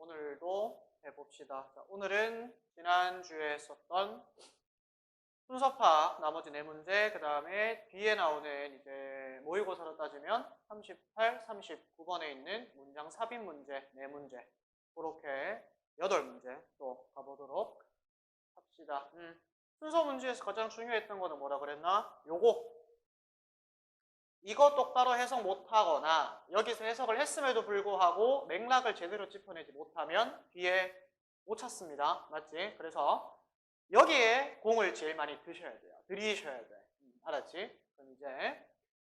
오늘도 해봅시다. 자, 오늘은 지난주에 썼던 순서파악 나머지 4문제, 그 다음에 뒤에 나오는 이제 모의고사로 따지면 38, 39번에 있는 문장 삽입 문제 4문제, 그렇게 8문제 또 가보도록 합시다. 순서 문제에서 가장 중요했던 거는 뭐라 그랬나? 이거 똑바로 해석 못하거나 여기서 해석을 했음에도 불구하고 맥락을 제대로 짚어내지 못하면 뒤에 못 찾습니다. 맞지? 그래서 여기에 공을 제일 많이 드셔야 돼요. 들이셔야 돼. 알았지? 그럼 이제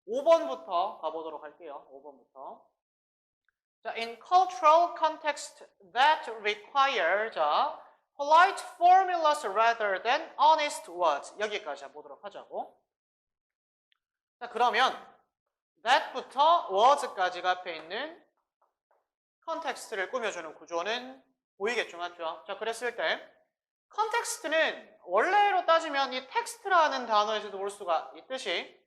5번부터 가보도록 할게요. 5번부터. 자, in cultural context that require polite formulas rather than honest words. 여기까지 한번 보도록 하자고. 자, 그러면 that부터 words까지가 앞에 있는 context를 꾸며주는 구조는 보이겠죠, 맞죠? 자, 그랬을 때 context는 원래로 따지면 이 텍스트라는 단어에서도 볼 수가 있듯이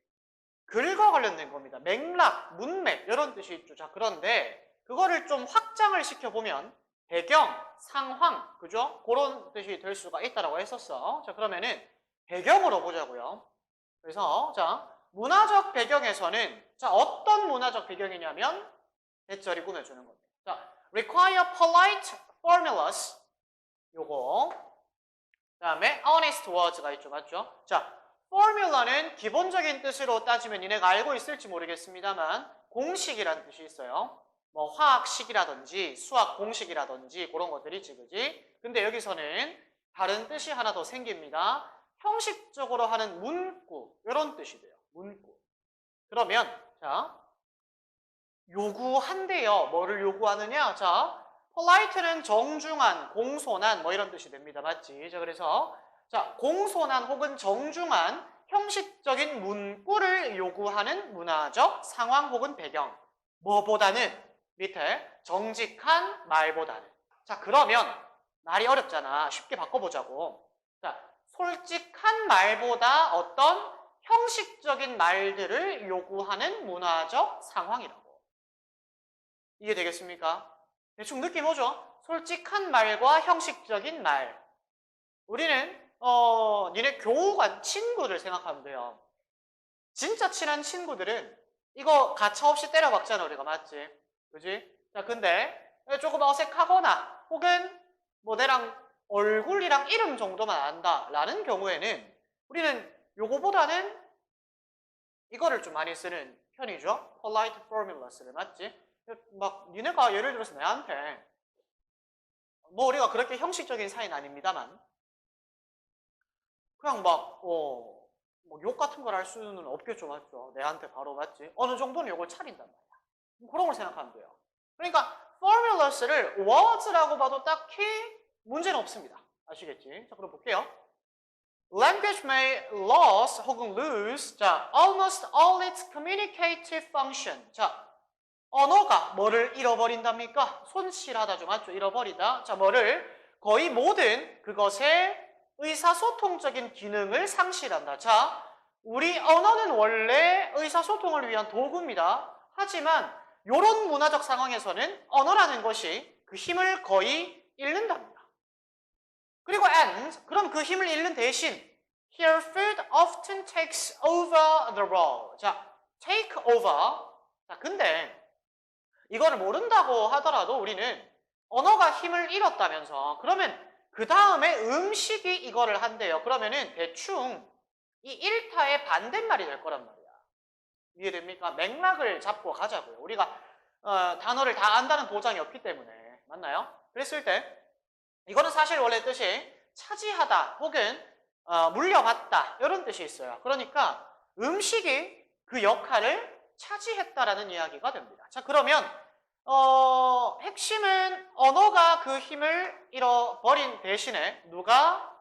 글과 관련된 겁니다. 맥락, 문맥 이런 뜻이 있죠. 자, 그런데 그거를 좀 확장을 시켜보면 배경, 상황, 그죠? 그런 뜻이 될 수가 있다라고 했었어. 자, 그러면은 배경으로 보자고요. 그래서 자, 문화적 배경에서는 자, 어떤 문화적 배경이냐면 대절이 꾸며주는 겁니다. 자, require polite formulas 요거. 그다음에 honest words가 있죠. 맞죠? 자, formula는 기본적인 뜻으로 따지면 니네가 알고 있을지 모르겠습니다만 공식이라는 뜻이 있어요. 뭐 화학식이라든지 수학 공식이라든지 그런 것들이지, 그지? 근데 여기서는 다른 뜻이 하나 더 생깁니다. 형식적으로 하는 문구, 이런 뜻이 돼요. 문구. 그러면 자, 요구한대요. 뭐를 요구하느냐? 자, polite는 정중한, 공손한 뭐 이런 뜻이 됩니다. 맞지? 자, 그래서 자, 공손한 혹은 정중한 형식적인 문구를 요구하는 문화적 상황 혹은 배경. 뭐보다는 밑에 정직한 말보다는. 자, 그러면 말이 어렵잖아. 쉽게 바꿔보자고. 자, 솔직한 말보다 어떤 형식적인 말들을 요구하는 문화적 상황이라고. 이게 되겠습니까? 대충 느낌 오죠? 솔직한 말과 형식적인 말. 우리는 니네 교우간 친구들 생각하면 돼요. 진짜 친한 친구들은 이거 가차없이 때려박잖아, 우리가. 맞지? 그지? 자, 근데 조금 어색하거나 혹은 뭐 내랑 얼굴이랑 이름 정도만 안다 라는 경우에는 우리는 요거보다는 이거를 좀 많이 쓰는 편이죠. polite formulas를. 맞지? 막 니네가 예를 들어서 내한테 뭐 우리가 그렇게 형식적인 사이는 아닙니다만 그냥 막 뭐 욕 같은 걸 할 수는 없겠죠. 맞죠? 내한테 바로. 맞지? 어느 정도는 욕을 차린단 말이야. 그런 걸 생각하면 돼요. 그러니까 formulas를 words라고 봐도 딱히 문제는 없습니다. 아시겠지? 자, 그럼 볼게요. Language may lose 혹은 lose 자, almost all its communicative function. 자, 언어가 뭐를 잃어버린답니까? 손실하다죠. 맞죠? 잃어버리다. 자, 뭐를 거의 모든 그것의 의사소통적인 기능을 상실한다. 자, 우리 언어는 원래 의사소통을 위한 도구입니다. 하지만 이런 문화적 상황에서는 언어라는 것이 그 힘을 거의 잃는답니다. 그리고 and, 그럼 그 힘을 잃는 대신 here food often takes over the role. 자, take over. 자, 근데 이거를 모른다고 하더라도 우리는 언어가 힘을 잃었다면서 그러면 그 다음에 음식이 이거를 한대요. 그러면은 대충 이 일타의 반대말이 될 거란 말이야. 이해됩니까? 맥락을 잡고 가자고요. 우리가 단어를 다 안다는 보장이 없기 때문에. 맞나요? 그랬을 때 이거는 사실 원래 뜻이 차지하다 혹은 물려받다 이런 뜻이 있어요. 그러니까 음식이 그 역할을 차지했다라는 이야기가 됩니다. 자, 그러면 핵심은 언어가 그 힘을 잃어버린 대신에 누가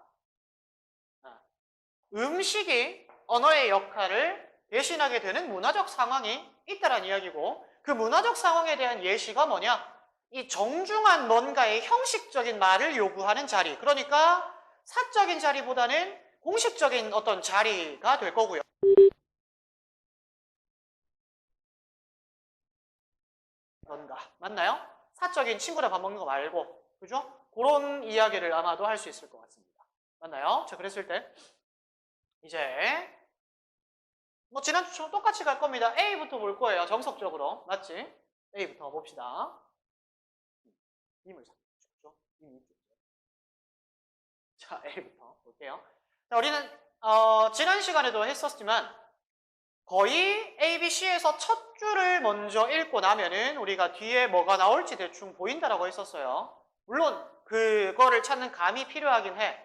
음식이 언어의 역할을 대신하게 되는 문화적 상황이 있다라는 이야기고 그 문화적 상황에 대한 예시가 뭐냐? 이 정중한 뭔가의 형식적인 말을 요구하는 자리. 그러니까 사적인 자리보다는 공식적인 어떤 자리가 될 거고요. 뭔가 맞나요? 사적인 친구랑 밥 먹는 거 말고, 그죠? 그런 이야기를 아마도 할 수 있을 것 같습니다. 맞나요? 자, 그랬을 때 이제 뭐 지난주처럼 똑같이 갈 겁니다. A부터 볼 거예요. 정석적으로. 맞지? A부터 봅시다. 님을 잡죠. 님 이쪽. 자, A부터 볼게요. 자, 우리는 지난 시간에도 했었지만 거의 A, B, C에서 첫 줄을 먼저 읽고 나면은 우리가 뒤에 뭐가 나올지 대충 보인다라고 했었어요. 물론 그거를 찾는 감이 필요하긴 해.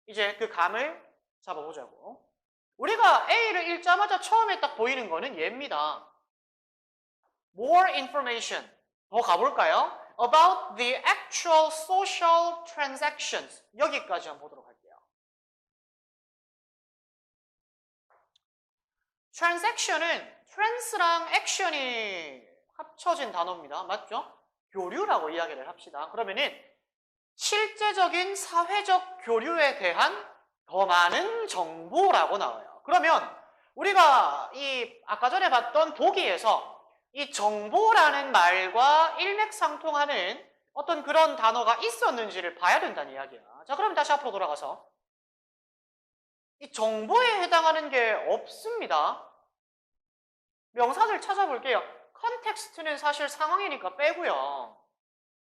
이제 그 감을 잡아보자고. 우리가 A를 읽자마자 처음에 딱 보이는 거는 얘입니다. More information. 더 가볼까요? About the actual social transactions. 여기까지 한번 보도록 할게요. transaction은 trans랑 action이 합쳐진 단어입니다. 맞죠? 교류라고 이야기를 합시다. 그러면은 실제적인 사회적 교류에 대한 더 많은 정보라고 나와요. 그러면 우리가 이 아까 전에 봤던 보기에서 이 정보라는 말과 일맥상통하는 어떤 그런 단어가 있었는지를 봐야 된다는 이야기야. 자, 그럼 다시 앞으로 돌아가서 이 정보에 해당하는 게 없습니다. 명사들 찾아볼게요. 컨텍스트는 사실 상황이니까 빼고요.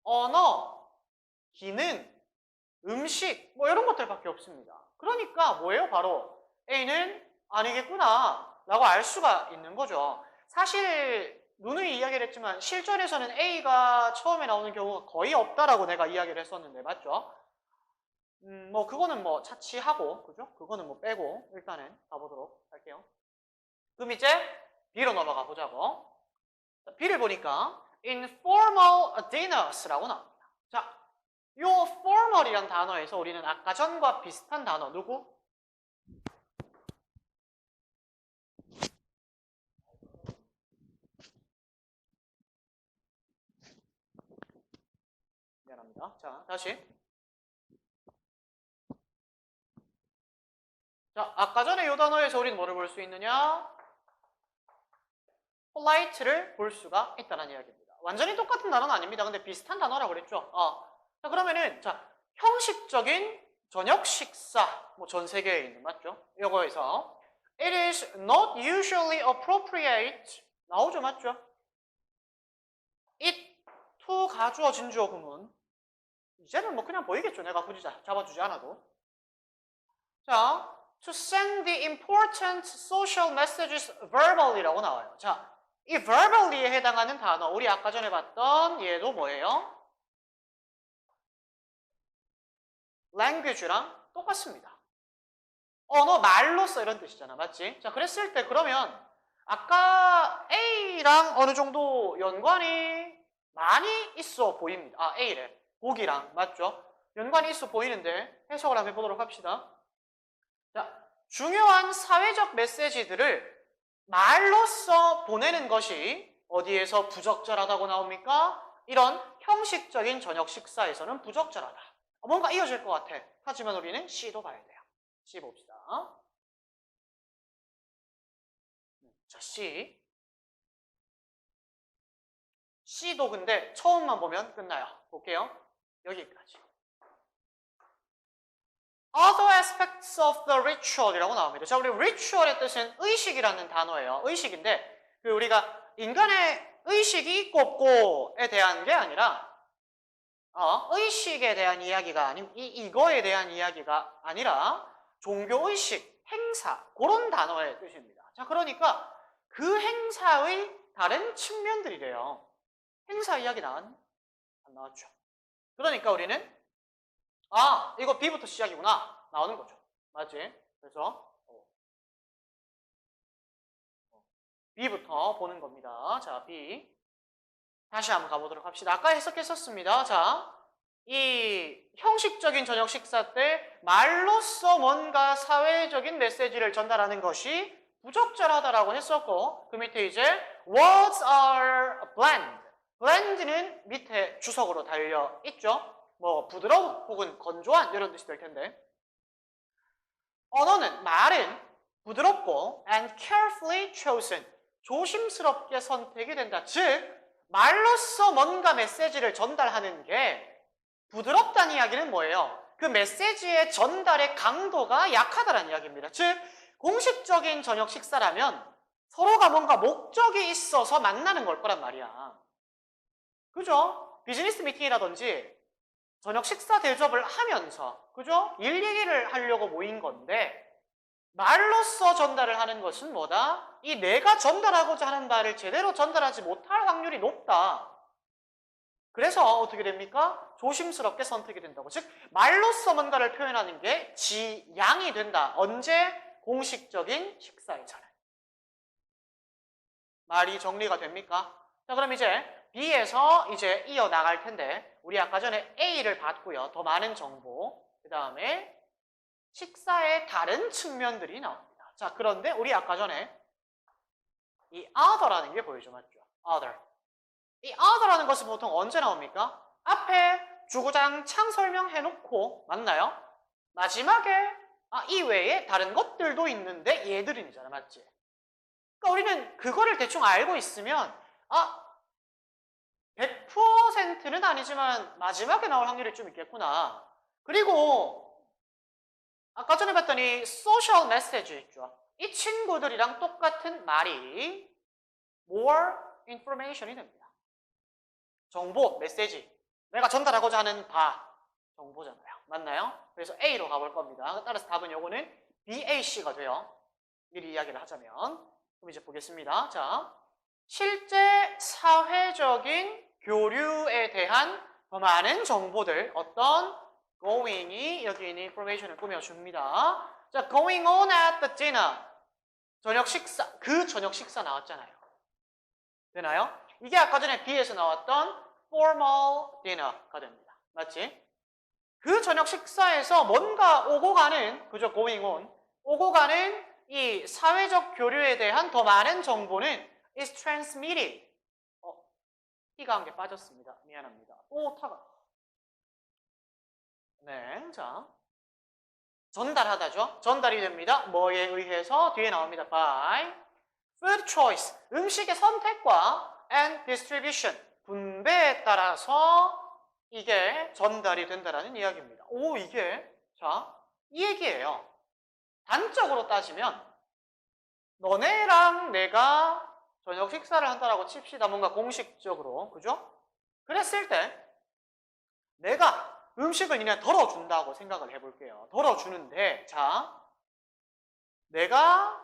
언어, 기능, 음식 뭐 이런 것들밖에 없습니다. 그러니까 뭐예요? 바로 A는 아니겠구나 라고 알 수가 있는 거죠. 사실 누누이 이야기를 했지만 실전에서는 A가 처음에 나오는 경우가 거의 없다라고 내가 이야기를 했었는데 맞죠? 뭐 그거는 뭐 차치하고 그죠? 그거는 뭐 빼고 일단은 가보도록 할게요. 그럼 이제 B로 넘어가 보자고. B를 보니까 informal dinners라고 나옵니다. 자, 요 formal이란 단어에서 우리는 아까 전과 비슷한 단어 누구? 미안합니다. 자, 다시. 자, 아까 전에 요 단어에서 우리는 뭐를 볼 수 있느냐? polite를 볼 수가 있다는 이야기입니다. 완전히 똑같은 단어는 아닙니다. 근데 비슷한 단어라고 그랬죠. 자, 그러면은 자, 형식적인 저녁 식사 뭐 전 세계에 있는 맞죠? 이거에서 it is not usually appropriate 나오죠, 맞죠? it to 가주어 진주어 구문 이제는 뭐 그냥 보이겠죠. 내가 굳이 잡아주지 않아도. 자, to send the important social messages verbally라고 나와요. 자, 이 verbally에 해당하는 단어 우리 아까 전에 봤던 얘도 뭐예요? language랑 똑같습니다. 언어, 말로써 이런 뜻이잖아. 맞지? 자, 그랬을 때 그러면 아까 A랑 어느 정도 연관이 많이 있어 보입니다. 아, A래. 보기랑. 맞죠? 연관이 있어 보이는데 해석을 한번 해보도록 합시다. 자, 중요한 사회적 메시지들을 말로써 보내는 것이 어디에서 부적절하다고 나옵니까? 이런 형식적인 저녁 식사에서는 부적절하다. 뭔가 이어질 것 같아. 하지만 우리는 C도 봐야 돼요. C 봅시다. 자, C. C도 근데 처음만 보면 끝나요. 볼게요. 여기까지. Other aspects of the ritual이라고 나옵니다. 자, 우리 ritual의 뜻은 의식이라는 단어예요. 의식인데 그 우리가 인간의 의식이 있고 없고에 대한 게 아니라 의식에 대한 이야기가 이거에 대한 이야기가 아니라 종교의식, 행사 그런 단어의 뜻입니다. 자, 그러니까 그 행사의 다른 측면들이래요. 행사 이야기 안 나왔죠. 그러니까 우리는 이거 B부터 시작이구나 나오는 거죠. 맞지? 그래서 B부터 보는 겁니다. 자, B 다시 한번 가보도록 합시다. 아까 해석했었습니다. 자, 이 형식적인 저녁 식사 때 말로써 뭔가 사회적인 메시지를 전달하는 것이 부적절하다라고 했었고 그 밑에 이제 words are bland. bland는 밑에 주석으로 달려 있죠. 뭐 부드러운 혹은 건조한 이런 뜻이 될 텐데 언어는 말은 부드럽고 and carefully chosen 조심스럽게 선택이 된다. 즉 말로써 뭔가 메시지를 전달하는 게 부드럽다는 이야기는 뭐예요? 그 메시지의 전달의 강도가 약하다는 이야기입니다. 즉, 공식적인 저녁 식사라면 서로가 뭔가 목적이 있어서 만나는 걸 거란 말이야. 그죠? 비즈니스 미팅이라든지 저녁 식사 대접을 하면서, 그죠? 일 얘기를 하려고 모인 건데, 말로써 전달을 하는 것은 뭐다? 이 내가 전달하고자 하는 바를 제대로 전달하지 못할 확률이 높다. 그래서 어떻게 됩니까? 조심스럽게 선택이 된다고. 즉, 말로써 뭔가를 표현하는 게 지양이 된다. 언제? 공식적인 식사이잖아요. 말이 정리가 됩니까? 자, 그럼 이제 B에서 이제 이어나갈 텐데, 우리 아까 전에 A를 봤고요. 더 많은 정보. 그 다음에 식사의 다른 측면들이 나옵니다. 자, 그런데 우리 아까 전에 이 other라는 게 보이죠, 맞죠? other. 이 other라는 것이 보통 언제 나옵니까? 앞에 주구장창 설명해놓고, 맞나요? 마지막에 이 외에 다른 것들도 있는데 얘들이잖아, 맞지? 그러니까 우리는 그거를 대충 알고 있으면 100%는 아니지만 마지막에 나올 확률이 좀 있겠구나. 그리고 아까 전에 봤더니 소셜 메시지 있죠. 이 친구들이랑 똑같은 말이 more information이 됩니다. 정보, 메시지. 내가 전달하고자 하는 바, 정보잖아요. 맞나요? 그래서 A로 가볼 겁니다. 따라서 답은 요거는 BAC가 돼요. 미리 이야기를 하자면. 그럼 이제 보겠습니다. 자, 실제 사회적인 교류에 대한 더 많은 정보들, 어떤 going이 여기 있는 information을 꾸며줍니다. 자, going on at the dinner. 저녁 식사, 그 저녁 식사 나왔잖아요. 되나요? 이게 아까 전에 B에서 나왔던 formal dinner가 됩니다. 맞지? 그 저녁 식사에서 뭔가 오고 가는, 그죠? going on. 오고 가는 이 사회적 교류에 대한 더 많은 정보는 is transmitted. T가 한 개 빠졌습니다. 미안합니다. 또 타가. 네, 자. 전달하다죠. 전달이 됩니다. 뭐에 의해서? 뒤에 나옵니다. by food choice. 음식의 선택과 and distribution. 분배에 따라서 이게 전달이 된다는 이야기입니다. 오, 이게 자, 이 얘기예요. 단적으로 따지면 너네랑 내가 저녁 식사를 한다라고 칩시다. 뭔가 공식적으로. 그죠? 그랬을 때 내가 음식을 그냥 덜어준다고 생각을 해볼게요. 덜어주는데 자, 내가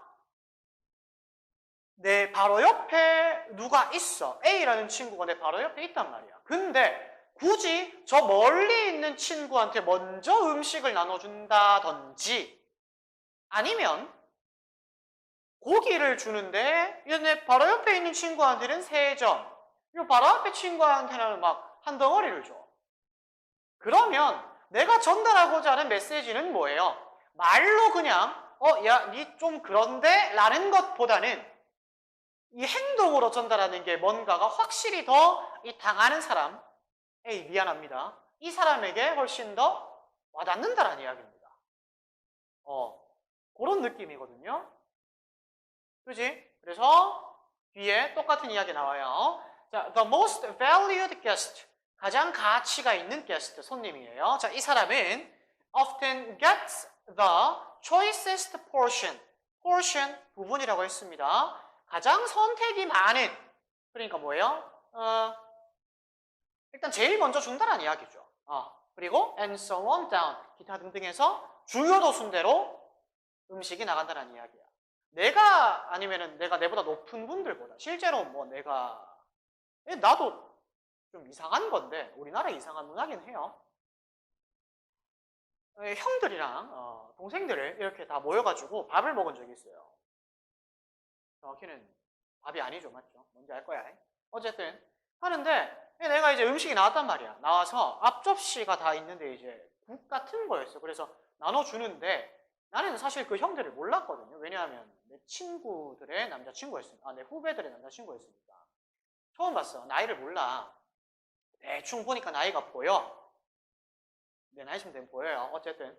내 바로 옆에 누가 있어. A라는 친구가 내 바로 옆에 있단 말이야. 근데 굳이 저 멀리 있는 친구한테 먼저 음식을 나눠준다든지 아니면 고기를 주는데 내 바로 옆에 있는 친구한테는 3점, 이 바로 앞에 친구한테는 막 한 덩어리를 줘. 그러면 내가 전달하고자 하는 메시지는 뭐예요? 말로 그냥 야, 니 좀 그런데? 라는 것보다는 이 행동으로 전달하는 게 뭔가가 확실히 더 이 당하는 사람, 에이 미안합니다. 이 사람에게 훨씬 더 와닿는다라는 이야기입니다. 그런 느낌이거든요. 그지? 그래서 뒤에 똑같은 이야기 나와요. 자, the most valued guest. 가장 가치가 있는 게스트, 손님이에요. 자, 이 사람은 often gets the choicest portion. portion, 부분이라고 했습니다. 가장 선택이 많은, 그러니까 뭐예요? 일단 제일 먼저 준다는 이야기죠. 그리고 and so on down, 기타 등등해서 주요도 순대로 음식이 나간다는 이야기야. 내가 아니면은 내가 내보다 높은 분들보다 실제로 뭐 나도 좀 이상한 건데 우리나라 이상한 문화긴 해요. 형들이랑 동생들을 이렇게 다 모여가지고 밥을 먹은 적이 있어요. 정확히는 밥이 아니죠, 맞죠? 뭔지 알 거야. 어쨌든 하는데 내가 이제 음식이 나왔단 말이야. 나와서 앞접시가 다 있는데 이제 국 같은 거였어. 그래서 나눠주는데 나는 사실 그 형들을 몰랐거든요. 왜냐하면 내 친구들의 남자친구였으니까, 내 후배들의 남자친구였으니까. 처음 봤어. 나이를 몰라. 대충 보니까 나이가 보여. 내 나이쯤 되면 보여요. 어쨌든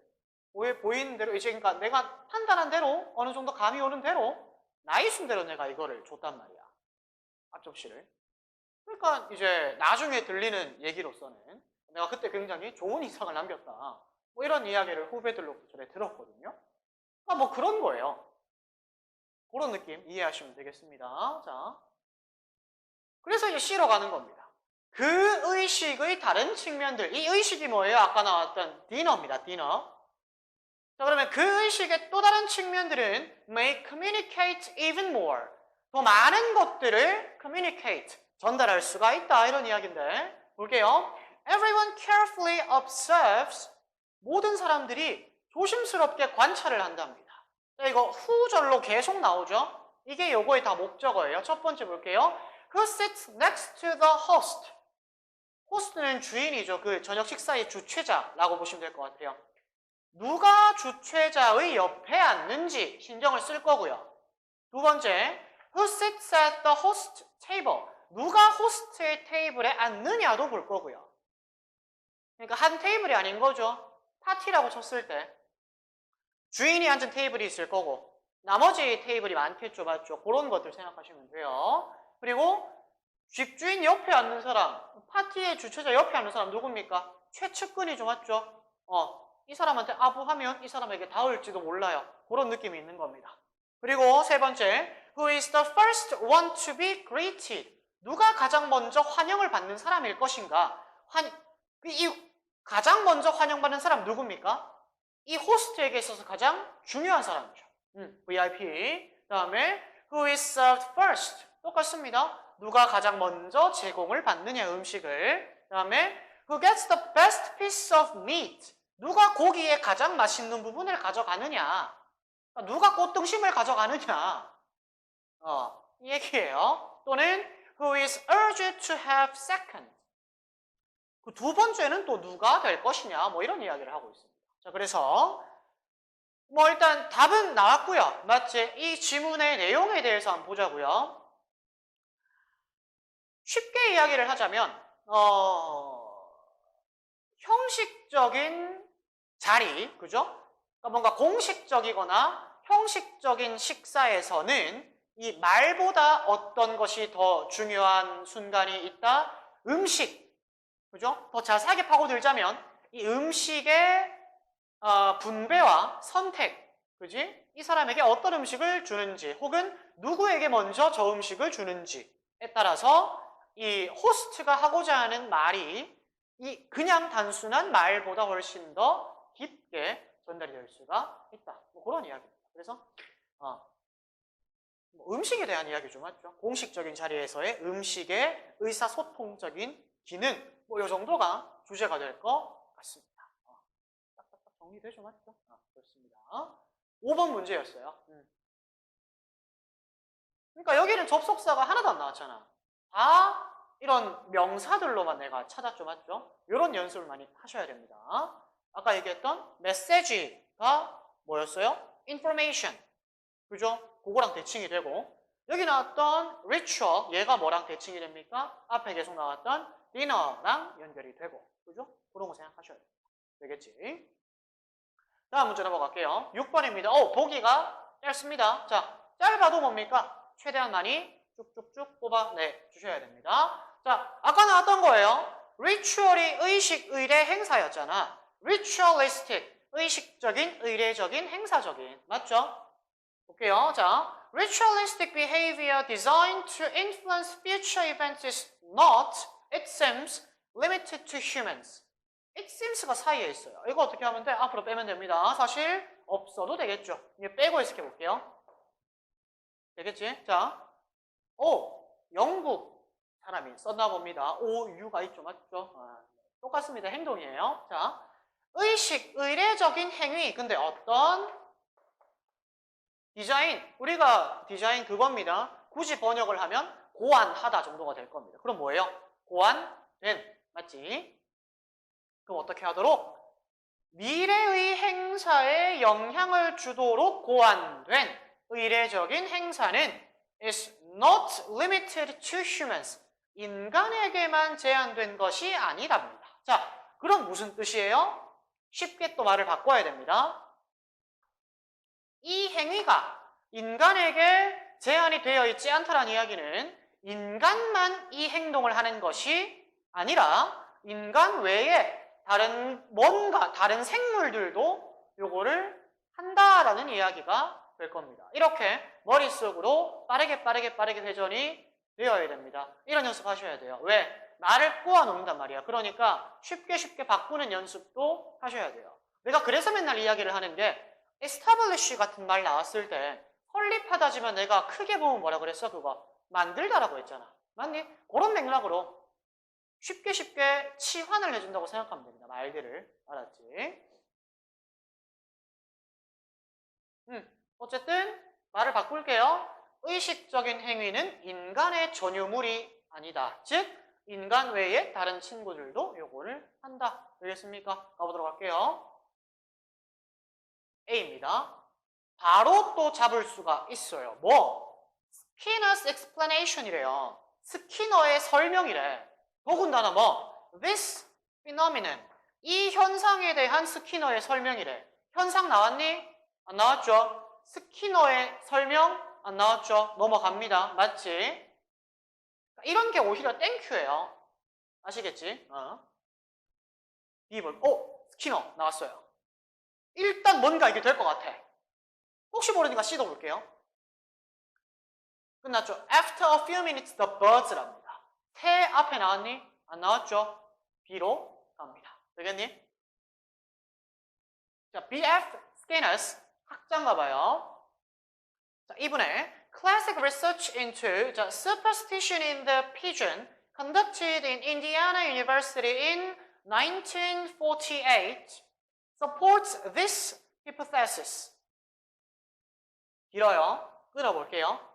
보이는 대로 이제 그러니까 내가 판단한 대로 어느 정도 감이 오는 대로 나이 순대로 내가 이거를 줬단 말이야. 앞접시를. 그러니까 이제 나중에 들리는 얘기로서는 내가 그때 굉장히 좋은 인상을 남겼다. 뭐 이런 이야기를 후배들로부터 전에 들었거든요. 아, 뭐 그런 거예요. 그런 느낌 이해하시면 되겠습니다. 자, 그래서 이제 C로 가는 겁니다. 그 의식의 다른 측면들, 이 의식이 뭐예요? 아까 나왔던 디너입니다. 디너. 자, 그러면 그 의식의 또 다른 측면들은 may communicate even more. 더 많은 것들을 communicate, 전달할 수가 있다. 이런 이야기인데 볼게요. Everyone carefully observes. 모든 사람들이 조심스럽게 관찰을 한답니다. 자, 이거 후절로 계속 나오죠? 이게 요거의 다 목적어예요. 첫 번째 볼게요. Who sits next to the host? 호스트는 주인이죠. 그 저녁 식사의 주최자라고 보시면 될 것 같아요. 누가 주최자의 옆에 앉는지 신경을 쓸 거고요. 두 번째, Who sits at the host table? 누가 호스트의 테이블에 앉느냐도 볼 거고요. 그러니까 한 테이블이 아닌 거죠. 파티라고 쳤을 때 주인이 앉은 테이블이 있을 거고 나머지 테이블이 많겠죠. 맞죠? 그런 것들 생각하시면 돼요. 그리고 집주인 옆에 앉는 사람, 파티의 주최자 옆에 앉는 사람 누굽니까? 최측근이죠. 맞죠? 이 사람한테 아부하면 이 사람에게 닿을지도 몰라요. 그런 느낌이 있는 겁니다. 그리고 세 번째, Who is the first one to be greeted? 누가 가장 먼저 환영을 받는 사람일 것인가? 이 가장 먼저 환영받는 사람 누굽니까? 이 호스트에게 있어서 가장 중요한 사람이죠. VIP. 그 다음에 Who is served first? 똑같습니다. 누가 가장 먼저 제공을 받느냐 음식을. 그 다음에 Who gets the best piece of meat? 누가 고기의 가장 맛있는 부분을 가져가느냐. 누가 꽃등심을 가져가느냐. 이 얘기예요. 또는 Who is urged to have second? 그 두 번째는 또 누가 될 것이냐. 뭐 이런 이야기를 하고 있습니다. 자, 그래서 뭐 일단 답은 나왔고요. 맞지? 이 지문의 내용에 대해서 한번 보자고요. 쉽게 이야기를 하자면 형식적인 자리, 그죠? 그러니까 뭔가 공식적이거나 형식적인 식사에서는 이 말보다 어떤 것이 더 중요한 순간이 있다? 음식, 그죠? 더 자세하게 파고들자면 이 음식의 분배와 선택, 그지? 이 사람에게 어떤 음식을 주는지 혹은 누구에게 먼저 저 음식을 주는지에 따라서 이 호스트가 하고자 하는 말이 이 그냥 단순한 말보다 훨씬 더 깊게 전달이 될 수가 있다. 뭐 그런 이야기입니다. 그래서 뭐 음식에 대한 이야기죠, 맞죠? 공식적인 자리에서의 음식의 의사소통적인 기능, 뭐 이 정도가 주제가 될 것 같습니다. 딱딱딱 정리되죠, 맞죠? 그렇습니다. 5번 문제였어요. 그러니까 여기는 접속사가 하나도 안 나왔잖아. 다 이런 명사들로만 내가 찾았죠, 맞죠? 이런 연습을 많이 하셔야 됩니다. 아까 얘기했던 메시지가 뭐였어요? information, 그죠? 그거랑 대칭이 되고 여기 나왔던 ritual, 얘가 뭐랑 대칭이 됩니까? 앞에 계속 나왔던 dinner랑 연결이 되고, 그죠? 그런 거 생각하셔야 됩니다. 되겠지? 다음 문제 넘어갈게요. 6번입니다. 보기가 짧습니다. 자, 짧아도 뭡니까? 최대한 많이 쭉쭉쭉 뽑아내 주셔야 됩니다. 자, 아까 나왔던 거예요. ritual이 의식, 의례, 행사였잖아. ritualistic, 의식적인, 의례적인, 행사적인. 맞죠? 볼게요. 자, ritualistic behavior designed to influence future events is not, it seems, limited to humans. it seems가 사이에 있어요. 이거 어떻게 하면 돼? 앞으로 빼면 됩니다. 사실 없어도 되겠죠. 이제 빼고 해석해 볼게요. 되겠지? 자, 영국 사람이 썼나 봅니다. U가 있죠. 맞죠? 똑같습니다. 행동이에요. 자, 의식, 의례적인 행위. 근데 어떤 디자인, 우리가 디자인 그겁니다. 굳이 번역을 하면 고안하다 정도가 될 겁니다. 그럼 뭐예요? 고안된, 맞지? 그럼 어떻게 하도록? 미래의 행사에 영향을 주도록 고안된 의례적인 행사는 is not limited to humans. 인간에게만 제한된 것이 아니답니다. 자, 그럼 무슨 뜻이에요? 쉽게 또 말을 바꿔야 됩니다. 이 행위가 인간에게 제한이 되어 있지 않다는 이야기는 인간만 이 행동을 하는 것이 아니라 인간 외에 다른 생물들도 요거를 한다라는 이야기가 될 겁니다. 이렇게 머릿속으로 빠르게 회전이 되어야 됩니다. 이런 연습 하셔야 돼요. 왜? 말을 꼬아 놓는단 말이야. 그러니까 쉽게 바꾸는 연습도 하셔야 돼요. 내가 그래서 맨날 이야기를 하는 게 establish 같은 말 나왔을 때 설립하다지만 내가 크게 보면 뭐라 그랬어? 그거 만들다라고 했잖아. 맞니? 그런 맥락으로 쉽게 치환을 해준다고 생각하면 됩니다. 말들을. 알았지? 어쨌든 말을 바꿀게요. 의식적인 행위는 인간의 전유물이 아니다. 즉 인간 외에 다른 친구들도 요거를 한다. 되겠습니까? 가보도록 할게요. A입니다. 바로 또 잡을 수가 있어요. 뭐? Skinner's explanation이래요. 스키너의 설명이래. 더군다나 뭐? This phenomenon. 이 현상에 대한 스키너의 설명이래. 현상 나왔니? 안 나왔죠? 스키너의 설명? 안 나왔죠? 넘어갑니다. 맞지? 이런 게 오히려 땡큐예요. 아시겠지? B번. 스키너 나왔어요. 일단 뭔가 이게 될 것 같아. 혹시 모르니까 C도 볼게요. 끝났죠? After a few minutes, the birds랍니다. 새 앞에 나왔니? 안 나왔죠? B로 갑니다. 되겠니? 자, B.F. Skinner's 학자인가 봐요. 자, 이분의 Classic Research into the Superstition in the Pigeon conducted in Indiana University in 1948 supports this hypothesis. 길어요. 끊어볼게요.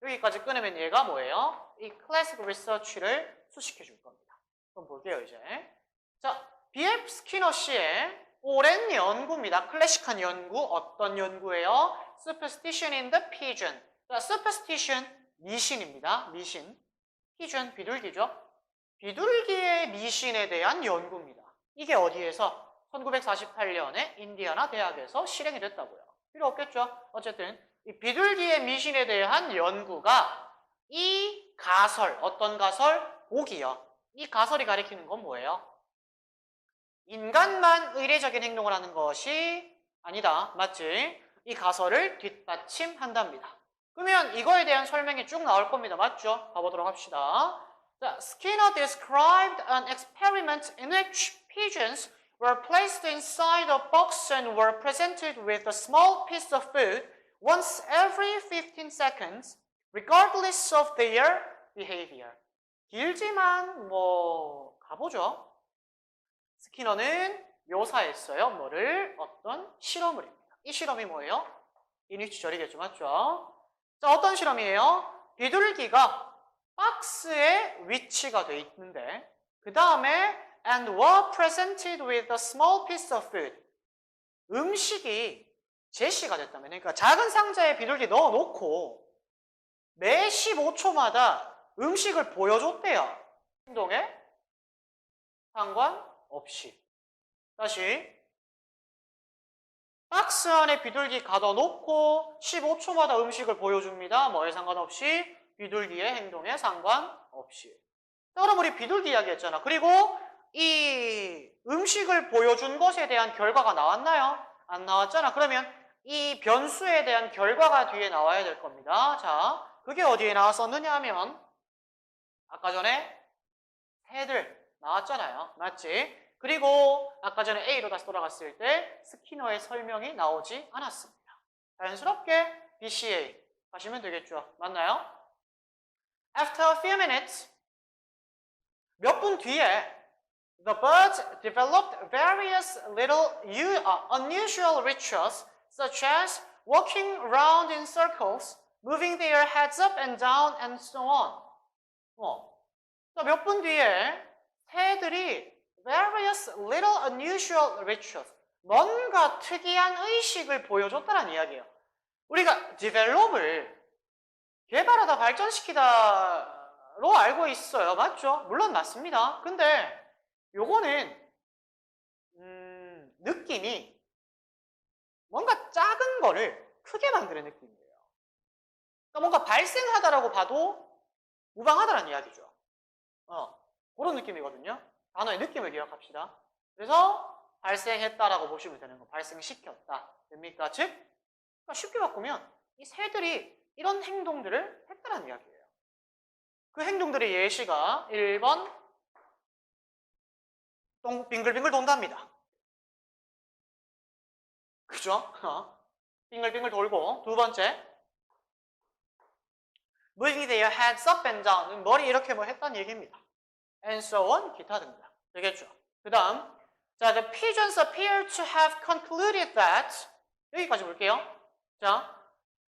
여기까지 끊으면 얘가 뭐예요? 이 Classic Research를 수식해 줄 겁니다. 그럼 볼게요, 이제. 자, B.F. 스키너 씨의 오랜 연구입니다. 클래식한 연구. 어떤 연구예요? Superstition in the Pigeon. 자, Superstition, 미신입니다. 미신. Pigeon, 비둘기죠. 비둘기의 미신에 대한 연구입니다. 이게 어디에서? 1948년에 인디아나 대학에서 실행이 됐다고요. 필요 없겠죠? 어쨌든 이 비둘기의 미신에 대한 연구가 이 가설, 어떤 가설? 복이요. 이 가설이 가리키는 건 뭐예요? 인간만 의례적인 행동을 하는 것이 아니다. 맞지? 이 가설을 뒷받침한답니다. 그러면 이거에 대한 설명이 쭉 나올 겁니다. 맞죠? 가보도록 합시다. 자, Skinner described an experiment in which pigeons were placed inside a box and were presented with a small piece of food once every 15 seconds, regardless of their behavior. 길지만 가보죠. 스키너는 묘사했어요. 뭐를? 어떤 실험을입니다. 이 실험이 뭐예요? 이니치절이겠죠. 맞죠? 자, 어떤 실험이에요? 비둘기가 박스에 위치가 돼 있는데 그 다음에 and were presented with a small piece of food. 음식이 제시가 됐다면 그러니까 작은 상자에 비둘기 넣어놓고 매 15초마다 음식을 보여줬대요. 행동에 상관없이. 다시 박스 안에 비둘기 가둬놓고 15초마다 음식을 보여줍니다. 뭐에 상관없이? 비둘기의 행동에 상관없이. 자, 그럼 우리 비둘기 이야기했잖아. 그리고 이 음식을 보여준 것에 대한 결과가 나왔나요? 안 나왔잖아. 그러면 이 변수에 대한 결과가 뒤에 나와야 될 겁니다. 자, 그게 어디에 나왔었느냐 하면 아까 전에 새들 나왔잖아요. 맞지? 그리고 아까 전에 A로 다시 돌아갔을 때 스키너의 설명이 나오지 않았습니다. 자연스럽게 BCA 가시면 되겠죠. 맞나요? After a few minutes, 몇 분 뒤에 the birds developed various little unusual rituals such as walking around in circles, moving their heads up and down, and so on. 몇 분 뒤에 새들이 various little unusual rituals, 뭔가 특이한 의식을 보여줬다는 이야기예요. 우리가 develop을 개발하다 발전시키다로 알고 있어요. 맞죠? 물론 맞습니다. 근데 요거는 느낌이 뭔가 작은 거를 크게 만드는 느낌이에요. 그러니까 뭔가 발생하다라고 봐도 무방하다라는 이야기죠. 그런 느낌이거든요. 단어의 느낌을 기억합시다. 그래서 발생했다라고 보시면 되는 거. 발생시켰다. 됩니까? 즉, 그러니까 쉽게 바꾸면 이 새들이 이런 행동들을 했다라는 이야기예요. 그 행동들의 예시가 1번 빙글빙글 돈답니다. 그죠? 빙글빙글 돌고 두 번째 moving their heads up and down 머리 이렇게 뭐 했다는 얘기입니다. And so on 기타 등등 되겠죠. 그 다음 자, the pigeons appear to have concluded that 여기까지 볼게요. 자,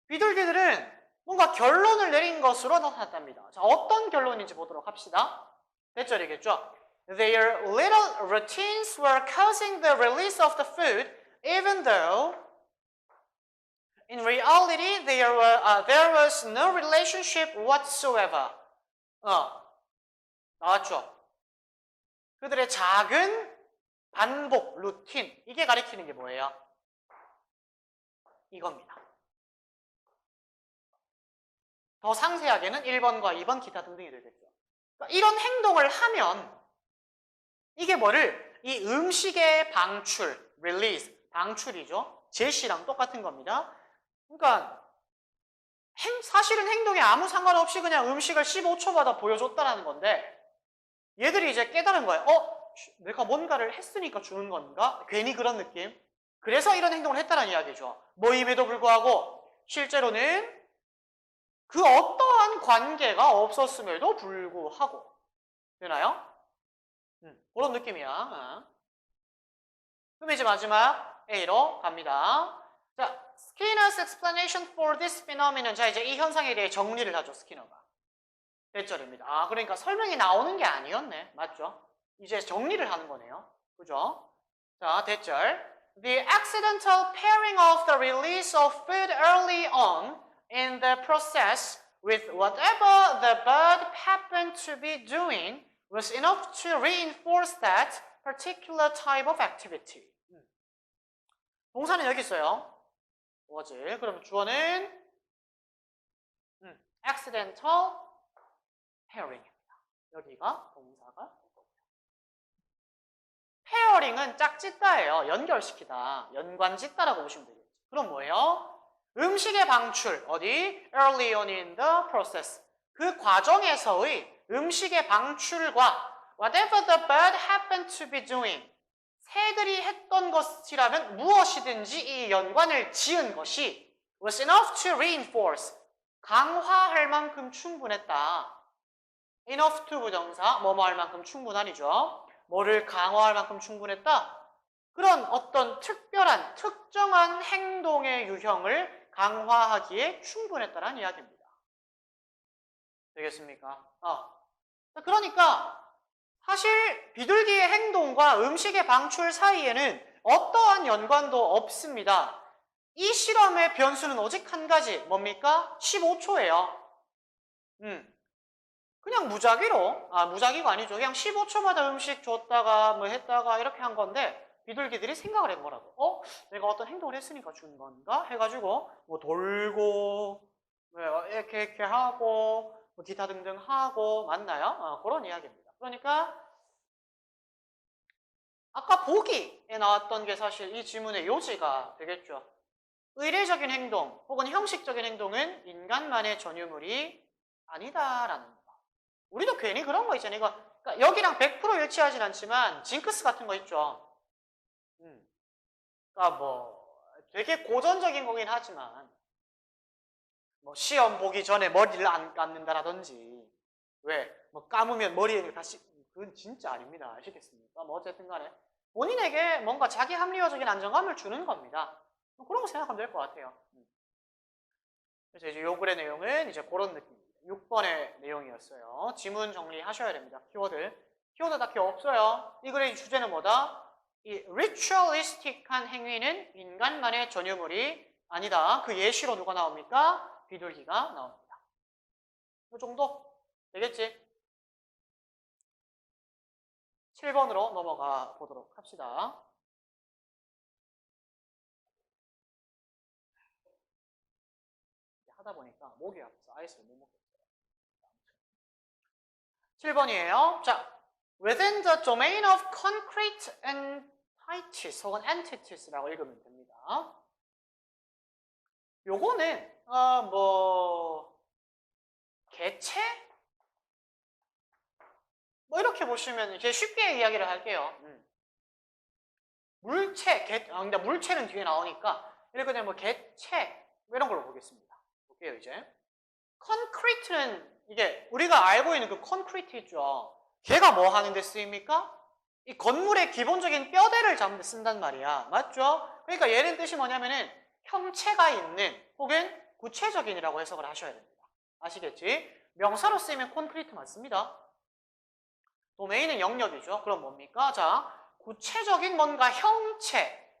비둘기들은 뭔가 결론을 내린 것으로 나타났답니다. 자, 어떤 결론인지 보도록 합시다. 대절이겠죠. Their little routines were causing the release of the food even though in reality there was no relationship whatsoever. 나왔죠. 그들의 작은 반복, 루틴 이게 가리키는 게 뭐예요? 이겁니다. 더 상세하게는 1번과 2번 기타 등등이 되겠죠. 그러니까 이런 행동을 하면 이게 뭐를? 이 음식의 방출, release, 방출이죠. 제시랑 똑같은 겁니다. 그러니까 사실은 행동에 아무 상관없이 그냥 음식을 15초마다 보여줬다라는 건데 얘들이 이제 깨달은 거예요. 내가 뭔가를 했으니까 주는 건가? 괜히 그런 느낌. 그래서 이런 행동을 했다는 이야기죠. 뭐임에도 불구하고 실제로는 그 어떠한 관계가 없었음에도 불구하고 되나요? 그런 느낌이야. 그럼 이제 마지막 A로 갑니다. 자, Skinner's explanation for this phenomenon. 자, 이제 이 현상에 대해 정리를 하죠, 스키너가. 대절입니다. 그러니까 설명이 나오는 게 아니었네. 맞죠? 이제 정리를 하는 거네요. 그죠? 자, 대절. The accidental pairing of the release of food early on in the process with whatever the bird happened to be doing was enough to reinforce that particular type of activity. 동사는 여기 있어요. 뭐지? 그럼 주어는 accidental pairing입니다. 여기가 동사가 페어링은 짝짓다예요. 연결시키다. 연관짓다라고 보시면 되겠죠. 그럼 뭐예요? 음식의 방출, 어디? Early on in the process. 그 과정에서의 음식의 방출과 whatever the bird happened to be doing. 새들이 했던 것이라면 무엇이든지 이 연관을 지은 것이 was enough to reinforce. 강화할 만큼 충분했다. enough to 부정사, 뭐뭐 할 만큼 충분한이죠. 뭐를 강화할 만큼 충분했다? 그런 어떤 특별한, 특정한 행동의 유형을 강화하기에 충분했다는 이야기입니다. 되겠습니까? 그러니까 사실 비둘기의 행동과 음식의 방출 사이에는 어떠한 연관도 없습니다. 이 실험의 변수는 오직 한 가지, 뭡니까? 15초예요. 그냥 무작위로, 무작위가 아니죠. 그냥 15초마다 음식 줬다가 뭐 했다가 이렇게 한 건데 비둘기들이 생각을 한 거라고. 내가 어떤 행동을 했으니까 준 건가? 해가지고 뭐 돌고 이렇게 하고 뭐 기타 등등 하고 맞나요? 그런 이야기입니다. 그러니까 아까 보기에 나왔던 게 사실 이 지문의 요지가 되겠죠. 의례적인 행동 혹은 형식적인 행동은 인간만의 전유물이 아니다라는 거. 우리도 괜히 그런 거 있잖아요. 그러니까 여기랑 100% 일치하진 않지만 징크스 같은 거 있죠. 그러니까 뭐 되게 고전적인 거긴 하지만 뭐 시험 보기 전에 머리를 안 감는다라든지 왜 뭐 감으면 머리에 다시 그건 진짜 아닙니다. 아시겠습니까? 뭐 어쨌든 간에 본인에게 뭔가 자기 합리화적인 안정감을 주는 겁니다. 그런 거 생각하면 될 것 같아요. 그래서 이제 요 글의 내용은 이제 그런 느낌입니다. 6번의 내용이었어요. 지문 정리하셔야 됩니다. 키워드 딱히 없어요. 이 글의 주제는 뭐다? 이 리추얼리스틱한 행위는 인간만의 전유물이 아니다. 그 예시로 누가 나옵니까? 비둘기가 나옵니다. 이 정도 되겠지? 7번으로 넘어가 보도록 합시다. 하다 보니까 목이 아프죠. 아이스를 못 먹겠어요. 7번이에요. 자, within the domain of concrete entities 혹은 entities라고 읽으면 됩니다. 요거는 개체? 뭐 이렇게 보시면 이제 쉽게 이야기를 할게요. 물체, 근데 물체는 뒤에 나오니까 이렇게 되면 뭐 개체 뭐 이런 걸로 보겠습니다. 볼게요 이제. 콘크리트는 이게 우리가 알고 있는 그 콘크리트 있죠. 걔가 뭐 하는데 쓰입니까? 이 건물의 기본적인 뼈대를 잡는 데 쓴단 말이야. 맞죠? 그러니까 얘는 뜻이 뭐냐면은 형체가 있는 혹은 구체적인이라고 해석을 하셔야 됩니다. 아시겠지? 명사로 쓰이면 콘크리트 맞습니다. 도메인은 영역이죠. 그럼 뭡니까? 자, 구체적인 뭔가 형체,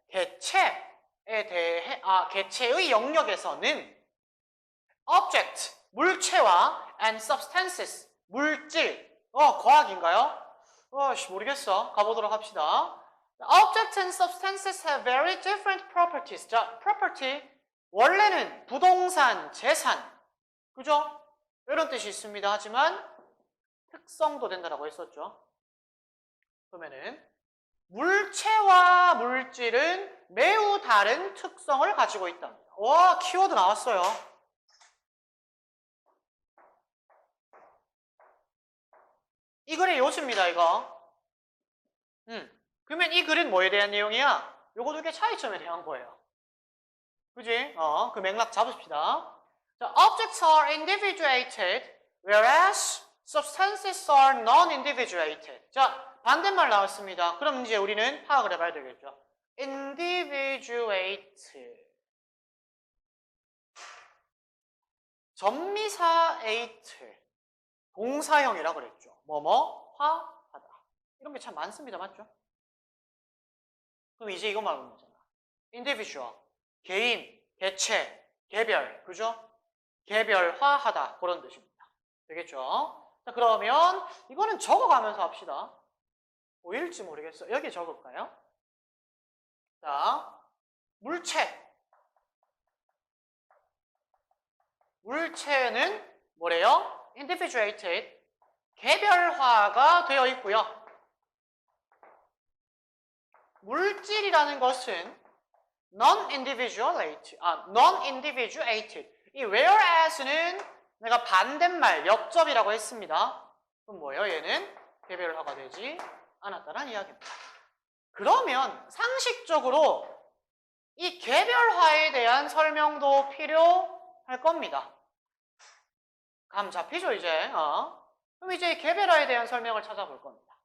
개체의 영역에서는 object, 물체와 and substances, 물질, 과학인가요? 모르겠어. 가보도록 합시다. Objects and substances have very different properties. 자, property, 원래는 부동산, 재산, 그죠? 이런 뜻이 있습니다. 하지만 특성도 된다라고 했었죠. 그러면은 물체와 물질은 매우 다른 특성을 가지고 있답니다. 와, 키워드 나왔어요. 이 글의 요지입니다, 이거. 그러면 이 글은 뭐에 대한 내용이야? 요거 두 개 차이점에 대한 거예요. 그지? 그 맥락 잡읍시다. 자, objects are individuated, whereas substances are non-individuated. 자, 반대말 나왔습니다. 그럼 이제 우리는 파악을 해봐야 되겠죠. individuate. 전미사 ate. 동사형이라고 그랬죠. 화하다. 이런 게 참 많습니다. 맞죠? 그럼 이제 이것만 보면 되잖아. individual. 개인, 개체, 개별. 그죠? 개별화하다. 그런 뜻입니다. 되겠죠? 자, 그러면 이거는 적어가면서 합시다. 보일지 모르겠어요. 여기 적을까요? 자, 물체. 물체는 뭐래요? individuated, 개별화가 되어 있고요. 물질이라는 것은 non-individuated. 이 whereas는 내가 반대말, 역접이라고 했습니다. 그럼 뭐예요? 얘는 개별화가 되지 않았다는 이야기입니다. 그러면 상식적으로 이 개별화에 대한 설명도 필요할 겁니다. 감 잡히죠, 이제? 그럼 이제 개별화에 대한 설명을 찾아볼 겁니다.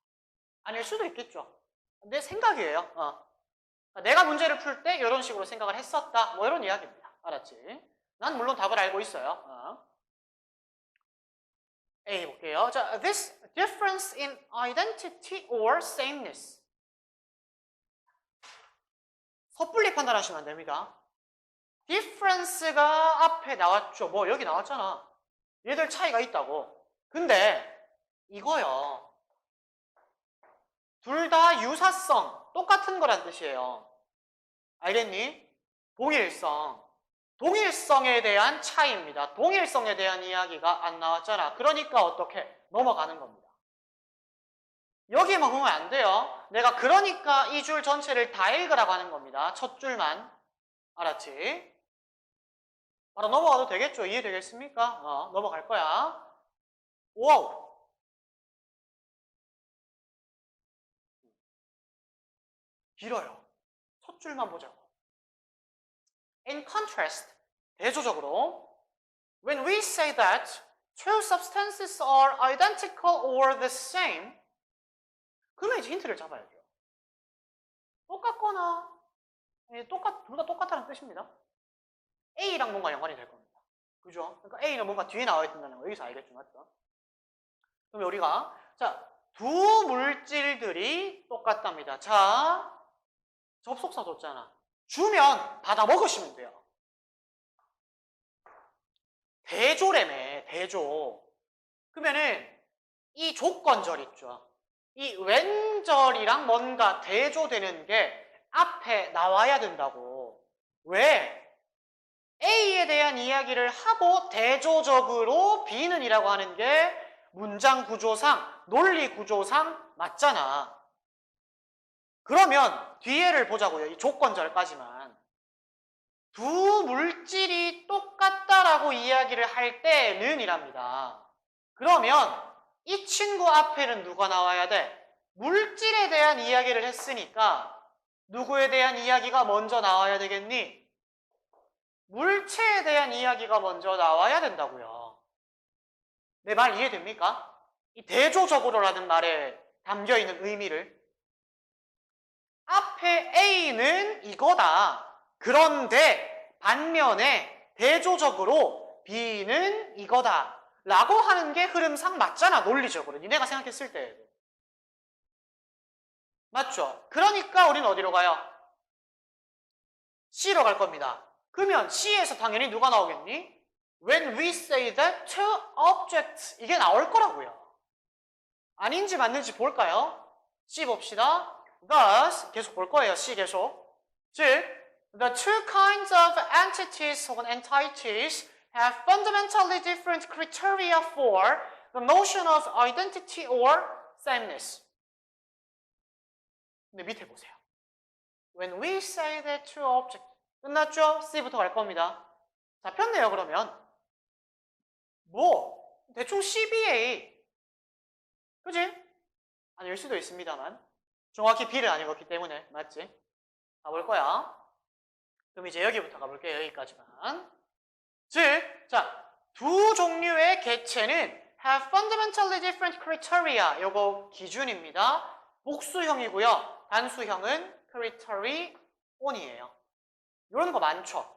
아닐 수도 있겠죠. 내 생각이에요. 내가 문제를 풀 때 이런 식으로 생각을 했었다. 뭐 이런 이야기입니다. 알았지? 난 물론 답을 알고 있어요. A 볼게요. 자, this difference in identity or sameness. 섣불리 판단하시면 안 됩니다. difference가 앞에 나왔죠. 뭐 여기 나왔잖아. 얘들 차이가 있다고. 근데 이거요. 둘 다 유사성, 똑같은 거란 뜻이에요. 알겠니? 동일성. 동일성에 대한 차이입니다. 동일성에 대한 이야기가 안 나왔잖아. 그러니까 어떻게? 넘어가는 겁니다. 여기만 보면 안 돼요. 내가 그러니까 이 줄 전체를 다 읽으라고 하는 겁니다. 첫 줄만. 알았지? 바로 넘어가도 되겠죠? 이해되겠습니까? 넘어갈 거야. 와우. 길어요. 첫 줄만 보자고. In contrast, 대조적으로, when we say that two substances are identical or the same, 그러면 이제 힌트를 잡아야죠. 똑같거나, 둘 다 똑같다는 뜻입니다. A랑 뭔가 연관이 될 겁니다. 그죠? 그러니까 A는 뭔가 뒤에 나와야 된다는 거 여기서 알겠죠? 맞죠? 그러면 우리가, 자, 두 물질들이 똑같답니다. 자, 접속사 줬잖아. 주면 받아 먹으시면 돼요. 대조래매, 대조. 그러면은 이 조건절 있죠. 이 왼절이랑 뭔가 대조되는 게 앞에 나와야 된다고. 왜? A에 대한 이야기를 하고 대조적으로 B는 이라고 하는 게 문장 구조상, 논리 구조상 맞잖아. 그러면 뒤에를 보자고요. 이 조건절까지만. 두 물질이 똑같다라고 이야기를 할 때는 이랍니다. 그러면 이 친구 앞에는 누가 나와야 돼? 물질에 대한 이야기를 했으니까 누구에 대한 이야기가 먼저 나와야 되겠니? 물체에 대한 이야기가 먼저 나와야 된다고요. 내 말 이해됩니까? 이 대조적으로라는 말에 담겨있는 의미를. 앞에 A는 이거다. 그런데 반면에 대조적으로 B는 이거다. 라고 하는 게 흐름상 맞잖아. 논리적으로. 니네가 생각했을 때에도. 맞죠? 그러니까 우리는 어디로 가요? C로 갈 겁니다. 그러면 C에서 당연히 누가 나오겠니? When we say that two objects 이게 나올 거라고요. 아닌지 맞는지 볼까요? C 봅시다. Thus 계속 볼 거예요. C 계속. 즉 the two kinds of entities 혹은 entities have fundamentally different criteria for the notion of identity or sameness. 근데 밑에 보세요. When we say that two objects 끝났죠? C부터 갈 겁니다. 잡혔네요, 그러면. 뭐, 대충 CBA. 그지? 아닐 수도 있습니다만. 정확히 B를 안 읽었기 때문에. 맞지? 가볼 거야. 그럼 이제 여기부터 가볼게요, 여기까지만. 즉, 자, 두 종류의 개체는 have fundamentally different criteria. 요거 기준입니다. 복수형이고요. 단수형은 criteria on이에요. 이런 거 많죠?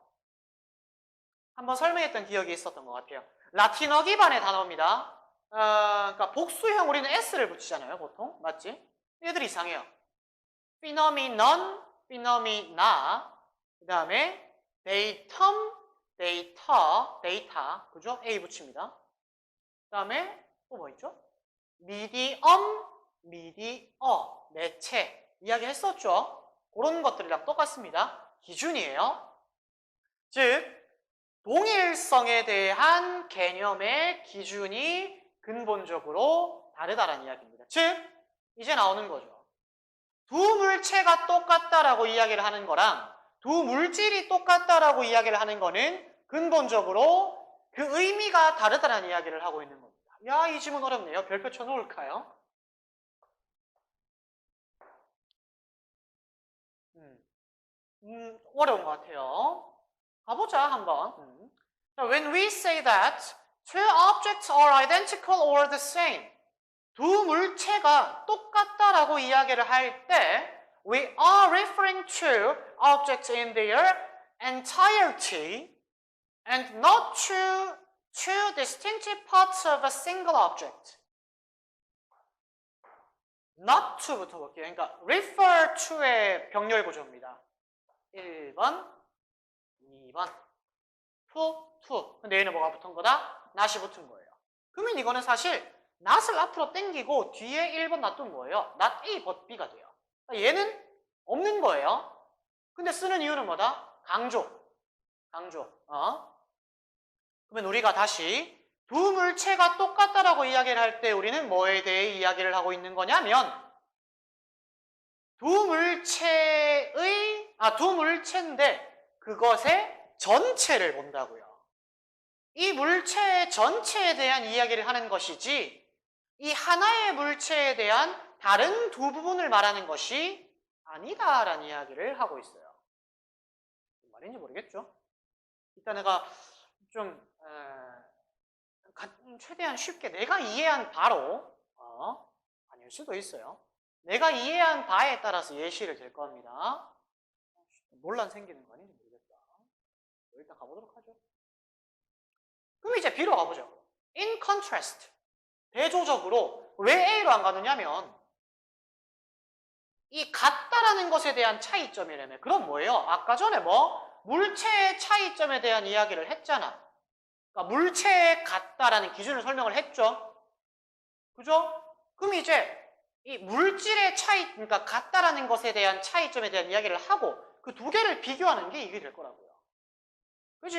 한번 설명했던 기억이 있었던 것 같아요. 라틴어 기반의 단어입니다. 그러니까 복수형 우리는 S를 붙이잖아요, 보통. 맞지? 얘들이 이상해요. phenomenon, phenomena. 그 다음에 datum, data. 그죠? A 붙입니다. 그 다음에 또 뭐 있죠? medium, 매체. 이야기 했었죠? 그런 것들이랑 똑같습니다. 기준이에요. 즉, 동일성에 대한 개념의 기준이 근본적으로 다르다는 이야기입니다. 즉, 이제 나오는 거죠. 두 물체가 똑같다라고 이야기를 하는 거랑 두 물질이 똑같다라고 이야기를 하는 거는 근본적으로 그 의미가 다르다는 이야기를 하고 있는 겁니다. 야, 이 지문 어렵네요. 별표 쳐놓을까요? 어려운 것 같아요. 가보자, 한번. When we say that two objects are identical or the same, 두 물체가 똑같다라고 이야기를 할 때 we are referring to objects in their entirety and not to two distinctive parts of a single object. not to부터 볼게요. 그러니까 refer to의 병렬 구조입니다. 1번, 2번, to. 근데 얘는 뭐가 붙은 거다? not이 붙은 거예요. 그러면 이거는 사실 not을 앞으로 당기고 뒤에 1번 놔둔 거예요. not A but B가 돼요. 얘는 없는 거예요. 근데 쓰는 이유는 뭐다? 강조. 그러면 우리가 다시 두 물체가 똑같다라고 이야기를 할 때 우리는 뭐에 대해 이야기를 하고 있는 거냐면 두 물체인데 그것의 전체를 본다고요. 이 물체의 전체에 대한 이야기를 하는 것이지 이 하나의 물체에 대한 다른 두 부분을 말하는 것이 아니다라는 이야기를 하고 있어요. 무슨 말인지 모르겠죠? 일단 내가 좀 최대한 쉽게 내가 이해한 바로 아닐 수도 있어요. 내가 이해한 바에 따라서 예시를 들 겁니다. 논란 생기는 거 아닌지 모르겠다. 일단 가보도록 하죠. 그럼 이제 B로 가보죠. In contrast, 대조적으로 왜 A로 안 가느냐면 이 같다라는 것에 대한 차이점이라며. 그럼 뭐예요? 아까 전에 물체의 차이점에 대한 이야기를 했잖아. 그러니까 물체의 같다라는 기준을 설명을 했죠. 그죠? 그럼 이제 이 물질의 차이, 그러니까 같다라는 것에 대한 차이점에 대한 이야기를 하고 그 두 개를 비교하는 게 이게 될 거라고요. 그지?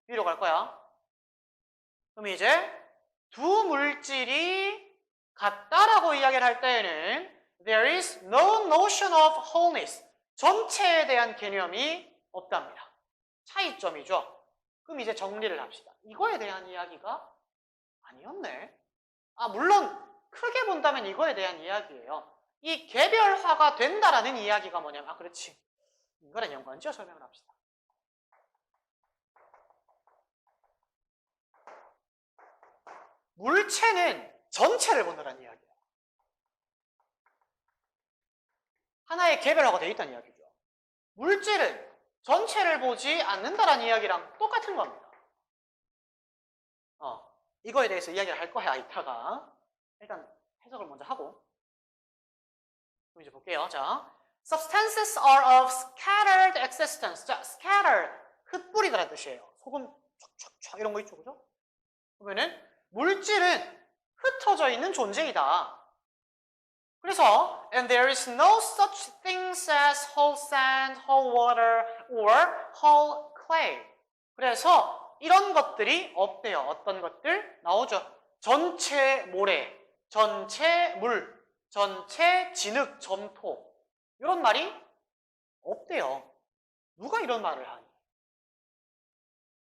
B로 갈 거야. 그럼 이제 두 물질이 같다라고 이야기를 할 때에는 there is no notion of wholeness. 전체에 대한 개념이 없답니다. 차이점이죠. 그럼 이제 정리를 합시다. 이거에 대한 이야기가 아니었네. 물론 크게 본다면 이거에 대한 이야기예요. 이 개별화가 된다라는 이야기가 뭐냐면 그렇지. 이거랑 연관지어 설명을 합시다. 물체는 전체를 본다는 이야기예요. 하나의 개별화가 되어 있다는 이야기죠. 물질은 전체를 보지 않는다라는 이야기랑 똑같은 겁니다. 이거에 대해서 이야기를 할 거야, 이따가. 일단 해석을 먼저 하고. 그럼 이제 볼게요. 자, substances are of scattered existence. 자, scattered, 흩뿌리다라는 뜻이에요. 소금 촥촥촥 이런 거 있죠, 그죠? 그러면은 물질은 흩어져 있는 존재이다. 그래서 and there is no such things as whole sand, whole water, or whole clay. 그래서 이런 것들이 없대요. 어떤 것들? 나오죠. 전체 모래, 전체 물, 전체 진흙, 점토. 이런 말이 없대요. 누가 이런 말을 하니?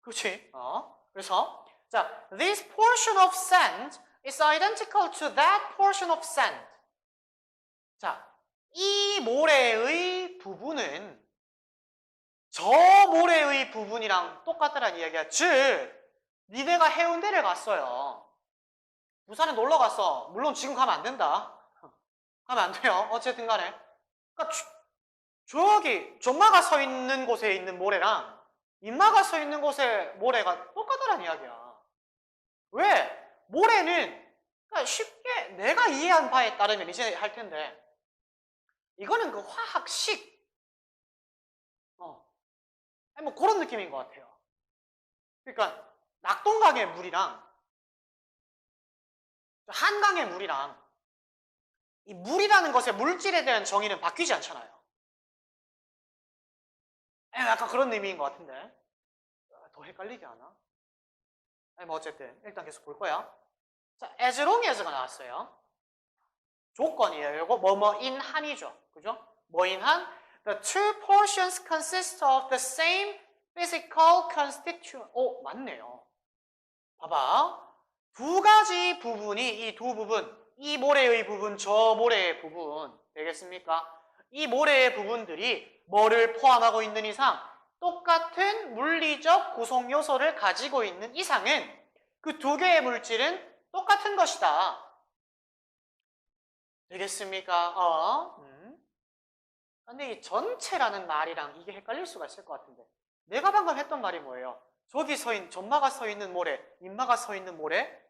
그렇지? 그래서 자, this portion of sand is identical to that portion of sand. 자, 이 모래의 부분은 저 모래의 부분이랑 똑같다는 이야기야. 즉, 니네가 해운대를 갔어요. 부산에 놀러 갔어. 물론 지금 가면 안 된다. 가면 안 돼요. 어쨌든 간에. 그러니까 저기 전마가 서 있는 곳에 있는 모래랑 인마가 서 있는 곳의 모래가 똑같다는 이야기야. 왜? 모래는 그러니까 쉽게 내가 이해한 바에 따르면 이제 할 텐데 이거는 그 화학식 뭐 그런 느낌인 것 같아요. 그러니까 낙동강의 물이랑 한강의 물이랑 이 물이라는 것의 물질에 대한 정의는 바뀌지 않잖아요. 약간 그런 의미인 것 같은데 더 헷갈리게 하나? 뭐 어쨌든 일단 계속 볼 거야. 자, as long as가 나왔어요. 조건이에요. 이거 뭐뭐인 한이죠. 그죠? 뭐인 한 the two portions consist of the same physical constituent. 맞네요. 봐봐. 두 가지 부분이 이 두 부분, 이 모래의 부분, 저 모래의 부분 되겠습니까? 이 모래의 부분들이 뭐를 포함하고 있는 이상 똑같은 물리적 구성 요소를 가지고 있는 이상은 그 두 개의 물질은 똑같은 것이다. 되겠습니까? 근데 이 전체라는 말이랑 이게 헷갈릴 수가 있을 것 같은데 내가 방금 했던 말이 뭐예요? 저기 전마가 서 있는 모래, 인마가 서 있는 모래?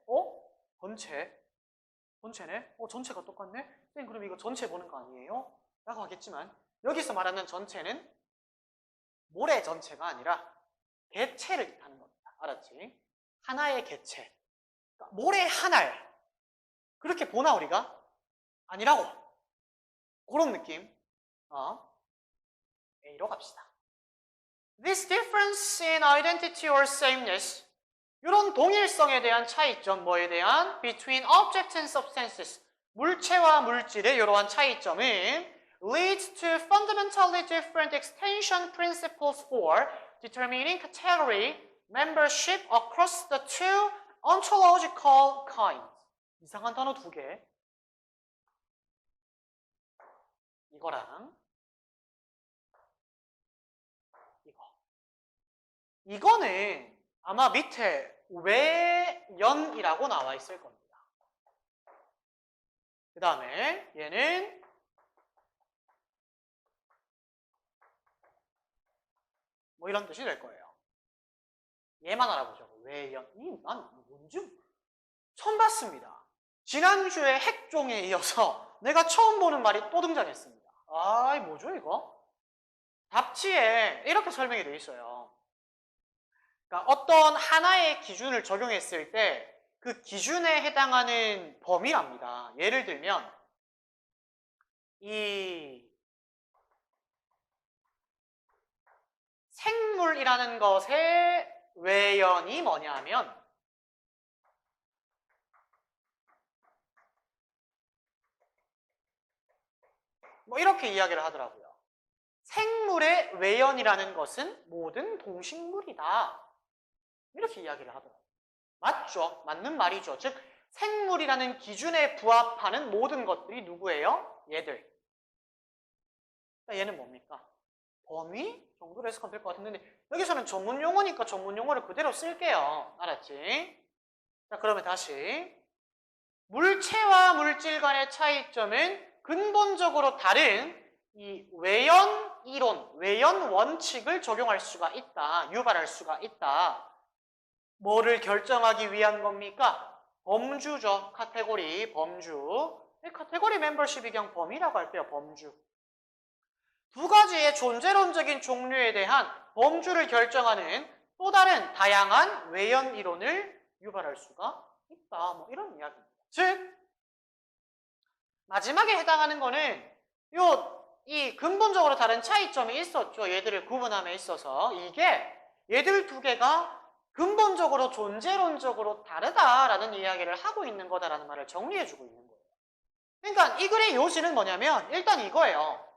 전체네? 전체가 똑같네? 쌤 그럼 이거 전체 보는 거 아니에요? 라고 하겠지만 여기서 말하는 전체는 모래 전체가 아니라 개체를 뜻하는 겁니다. 알았지? 하나의 개체. 그러니까 모래 하나를 그렇게 보나 우리가? 아니라고. 그런 느낌. A로 갑시다. This difference in identity or sameness. 이런 동일성에 대한 차이점, 뭐에 대한? Between objects and substances. 물체와 물질의 이러한 차이점은 leads to fundamentally different extension principles for determining category membership across the two ontological kinds. 이상한 단어 두 개. 이거랑 이거는 아마 밑에 외연이라고 나와 있을 겁니다. 그 다음에 얘는 뭐 이런 뜻이 될 거예요. 얘만 알아보죠. 외연. 난 뭔지 처음 봤습니다. 지난주에 핵종에 이어서 내가 처음 보는 말이 또 등장했습니다. 뭐죠 이거? 답지에 이렇게 설명이 되어 있어요. 그러니까 어떤 하나의 기준을 적용했을 때 그 기준에 해당하는 범위랍니다. 예를 들면 이 생물이라는 것의 외연이 뭐냐면 뭐 이렇게 이야기를 하더라고요. 생물의 외연이라는 것은 모든 동식물이다. 이렇게 이야기를 하더라고요. 맞죠? 맞는 말이죠. 즉 생물이라는 기준에 부합하는 모든 것들이 누구예요? 얘들. 얘는 뭡니까? 범위 정도로 해석하면 될 것 같은데 여기서는 전문 용어니까 전문 용어를 그대로 쓸게요. 알았지? 자, 그러면 다시 물체와 물질 간의 차이점은 근본적으로 다른 이 외연 이론, 외연 원칙을 적용할 수가 있다. 유발할 수가 있다. 뭐를 결정하기 위한 겁니까? 범주죠. 카테고리, 범주. 카테고리 멤버십이 그냥 범위라고 할게요. 범주. 두 가지의 존재론적인 종류에 대한 범주를 결정하는 또 다른 다양한 외연 이론을 유발할 수가 있다. 뭐 이런 이야기입니다. 즉 마지막에 해당하는 거는 이 근본적으로 다른 차이점이 있었죠. 얘들을 구분함에 있어서 이게 얘들 두 개가 근본적으로 존재론적으로 다르다라는 이야기를 하고 있는 거다라는 말을 정리해주고 있는 거예요. 그러니까 이 글의 요지는 뭐냐면 일단 이거예요.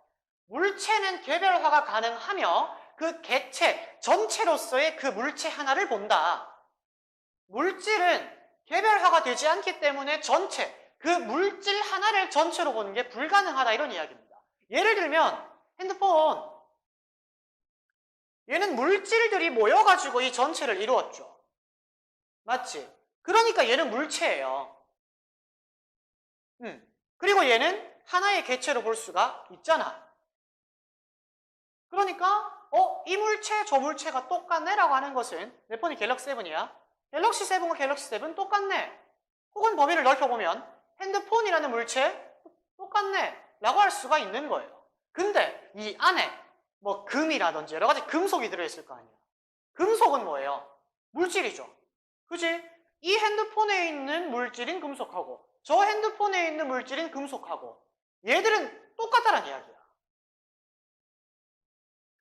물체는 개별화가 가능하며 그 개체 전체로서의 그 물체 하나를 본다. 물질은 개별화가 되지 않기 때문에 전체, 그 물질 하나를 전체로 보는 게 불가능하다 이런 이야기입니다. 예를 들면 핸드폰, 얘는 물질들이 모여가지고 이 전체를 이루었죠. 맞지? 그러니까 얘는 물체예요. 그리고 얘는 하나의 개체로 볼 수가 있잖아. 그러니까 이 물체, 저 물체가 똑같네 라고 하는 것은 내 폰이 갤럭시 7이야. 갤럭시 7과 갤럭시 7 똑같네. 혹은 범위를 넓혀보면 핸드폰이라는 물체 똑같네 라고 할 수가 있는 거예요. 근데 이 안에 뭐 금이라든지 여러 가지 금속이 들어있을 거 아니야. 금속은 뭐예요? 물질이죠. 그지? 이 핸드폰에 있는 물질인 금속하고 저 핸드폰에 있는 물질인 금속하고 얘들은 똑같다는 이야기야.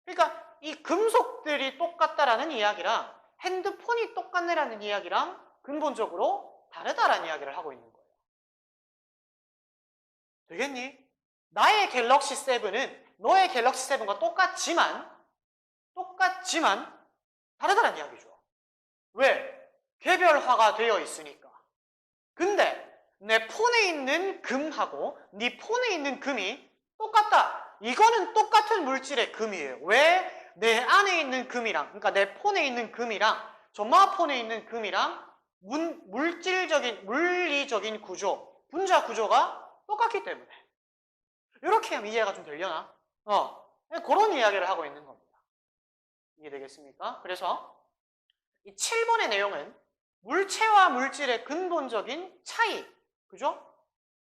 그러니까 이 금속들이 똑같다라는 이야기랑 핸드폰이 똑같네라는 이야기랑 근본적으로 다르다라는 이야기를 하고 있는 거예요. 되겠니? 나의 갤럭시 7은 너의 갤럭시 7과 똑같지만 다르다는 이야기죠. 왜? 개별화가 되어 있으니까. 근데 내 폰에 있는 금하고 네 폰에 있는 금이 똑같다. 이거는 똑같은 물질의 금이에요. 왜? 내 안에 있는 금이랑, 그러니까 내 폰에 있는 금이랑 전마폰에 있는 금이랑 물리적인 구조, 분자 구조가 똑같기 때문에. 이렇게 하면 이해가 좀 되려나? 그런 이야기를 하고 있는 겁니다. 이해되겠습니까? 그래서 이 7번의 내용은 물체와 물질의 근본적인 차이, 그죠?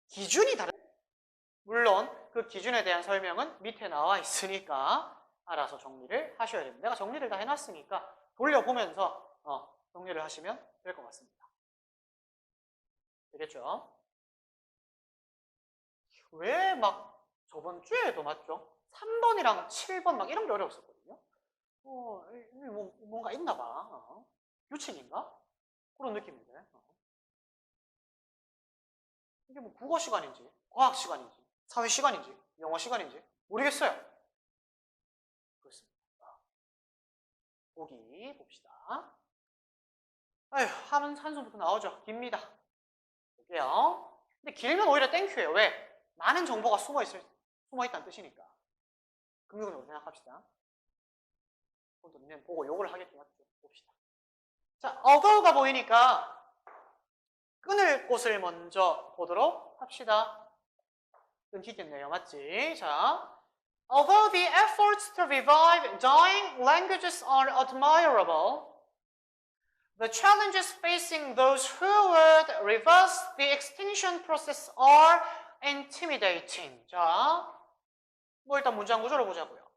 기준이 다른. 물론 그 기준에 대한 설명은 밑에 나와 있으니까 알아서 정리를 하셔야 됩니다. 내가 정리를 다 해놨으니까 돌려보면서 정리를 하시면 될 것 같습니다. 되겠죠? 왜 막 저번 주에도 맞죠? 3번이랑 7번 막 이런 게 어려웠었거든요. 뭔가 있나 봐. 규칙인가? 그런 느낌인데. 이게 뭐 국어 시간인지, 과학 시간인지, 사회 시간인지, 영어 시간인지 모르겠어요. 그렇습니다. 보기 봅시다. 아휴, 하면 한숨부터 나오죠. 깁니다. 볼게요. 근데 길면 오히려 땡큐예요. 왜? 많은 정보가 숨어있다는 뜻이니까. 긍정적으로 생각합시다. 그럼 보고 욕을 하겠죠. 맞죠? 봅시다. 자, 어거가 보이니까 끊을 곳을 먼저 보도록 합시다. 끊기겠네요. 맞지? 자, although the efforts to revive dying languages are admirable, the challenges facing those who would reverse the extinction process are intimidating. 자, 뭐 일단 문장 구조를 보자고요.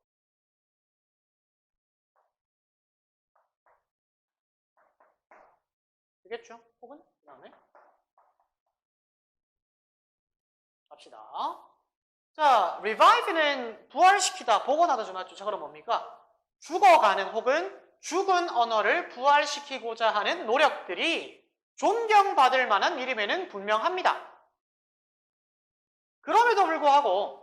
되겠죠? 혹은 그 다음에 갑시다. 자, revive는 부활시키다, 복원하다 좀 맞죠? 자, 그럼 뭡니까? 죽어가는 혹은 죽은 언어를 부활시키고자 하는 노력들이 존경받을 만한 일임에는 분명합니다. 그럼에도 불구하고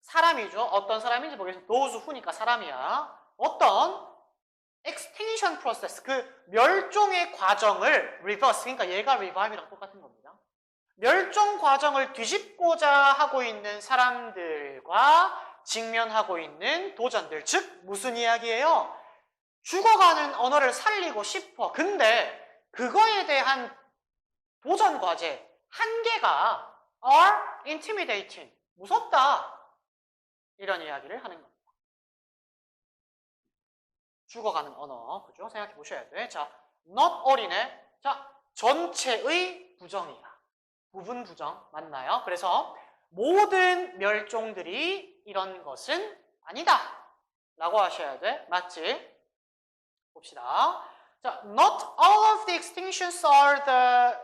사람이죠. 어떤 사람인지 모르겠어요. those who니까 사람이야. 어떤 extinction process, 그 멸종의 과정을 reverse, 그러니까 얘가 revive이랑 똑같은 겁니다. 멸종 과정을 뒤집고자 하고 있는 사람들과 직면하고 있는 도전들, 즉 무슨 이야기예요? 죽어가는 언어를 살리고 싶어. 근데 그거에 대한 도전 과제, 한계가 are intimidating, 무섭다. 이런 이야기를 하는 겁니다. 죽어가는 언어, 그죠? 생각해 보셔야 돼. 자, not all이네. 자, 전체의 부정이야. 부분 부정 맞나요? 그래서 모든 멸종들이 이런 것은 아니다 라고 하셔야 돼. 맞지? 봅시다. 자, not all of the extinctions are the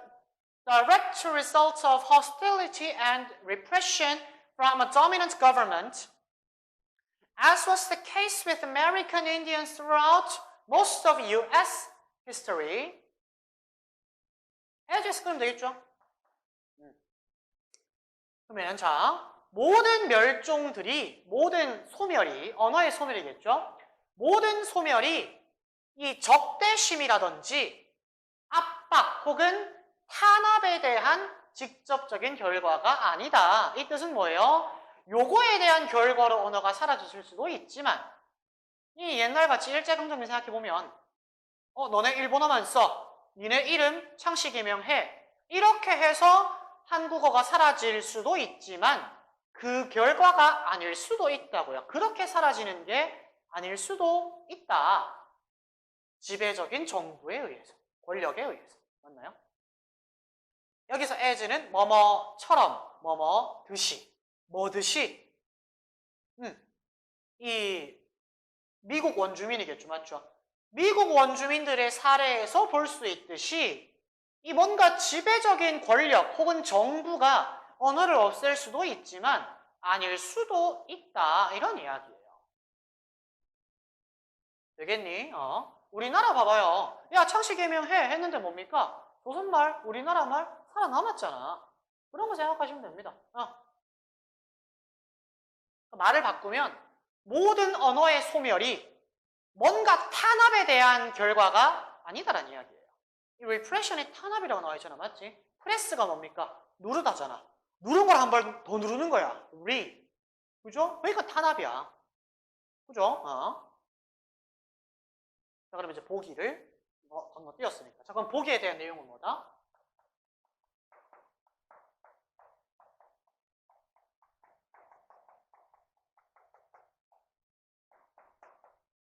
direct result of hostility and repression from a dominant government, as was the case with American Indians throughout most of U.S. history. as 그러면 되겠죠? 그러면 자, 모든 멸종들이, 모든 소멸이, 언어의 소멸이겠죠? 모든 소멸이 이 적대심이라든지 압박 혹은 탄압에 대한 직접적인 결과가 아니다. 이 뜻은 뭐예요? 요거에 대한 결과로 언어가 사라질 수도 있지만 이 옛날같이 일제강점기 생각해보면 너네 일본어만 써. 니네 이름 창씨개명해. 이렇게 해서 한국어가 사라질 수도 있지만 그 결과가 아닐 수도 있다고요. 그렇게 사라지는 게 아닐 수도 있다. 지배적인 정부에 의해서, 권력에 의해서. 맞나요? 여기서 as는 뭐뭐처럼, 뭐뭐듯이, 뭐듯이. 이 미국 원주민이겠죠. 맞죠? 미국 원주민들의 사례에서 볼 수 있듯이 이 뭔가 지배적인 권력 혹은 정부가 언어를 없앨 수도 있지만 아닐 수도 있다. 이런 이야기예요. 되겠니? 우리나라 봐봐요. 야, 창씨개명해 했는데 뭡니까? 조선말, 우리나라 말 살아남았잖아. 그런 거 생각하시면 됩니다. 말을 바꾸면 모든 언어의 소멸이 뭔가 탄압에 대한 결과가 아니다라는 이야기예요. 이 repression이 탄압이라고 나와 있잖아. 맞지? 프레스가 뭡니까? 누르다잖아. 누른 걸 한 번 더 누르는 거야. 그죠? 그러니까 탄압이야. 그죠? 자, 그럼 이제 보기를 건너뛰었으니까. 자, 그럼 보기에 대한 내용은 뭐다?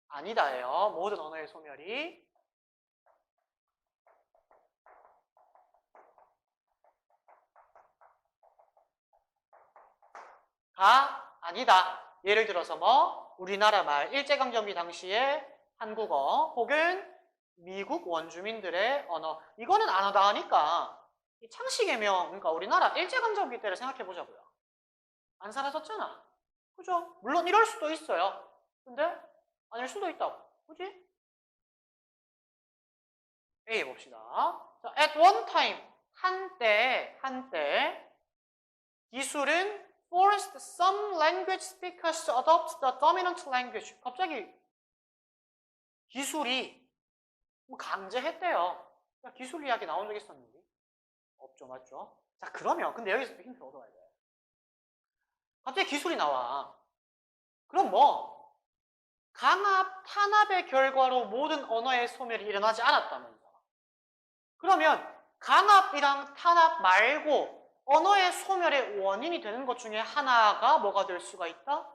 아니다예요. 모든 언어의 소멸이 아니다. 예를 들어서 우리나라 말, 일제강점기 당시에 한국어 혹은 미국 원주민들의 언어, 이거는 안 하다 하니까 이 창씨개명, 그러니까 우리나라 일제강점기 때를 생각해 보자고요. 안 사라졌잖아. 그죠? 물론 이럴 수도 있어요. 근데 아닐 수도 있다고. 그지? A 봅시다. 자, at one time, 한때 기술은 forced some language speakers to adopt the dominant language. 갑자기 기술이 강제했대요. 기술 이야기 나온 적 있었는데? 없죠, 맞죠? 자, 그러면 근데 여기서 힌트를 얻어와야 돼. 갑자기 기술이 나와. 그럼 강압, 탄압의 결과로 모든 언어의 소멸이 일어나지 않았다면서. 그러면 강압이랑 탄압 말고 언어의 소멸의 원인이 되는 것 중에 하나가 뭐가 될 수가 있다?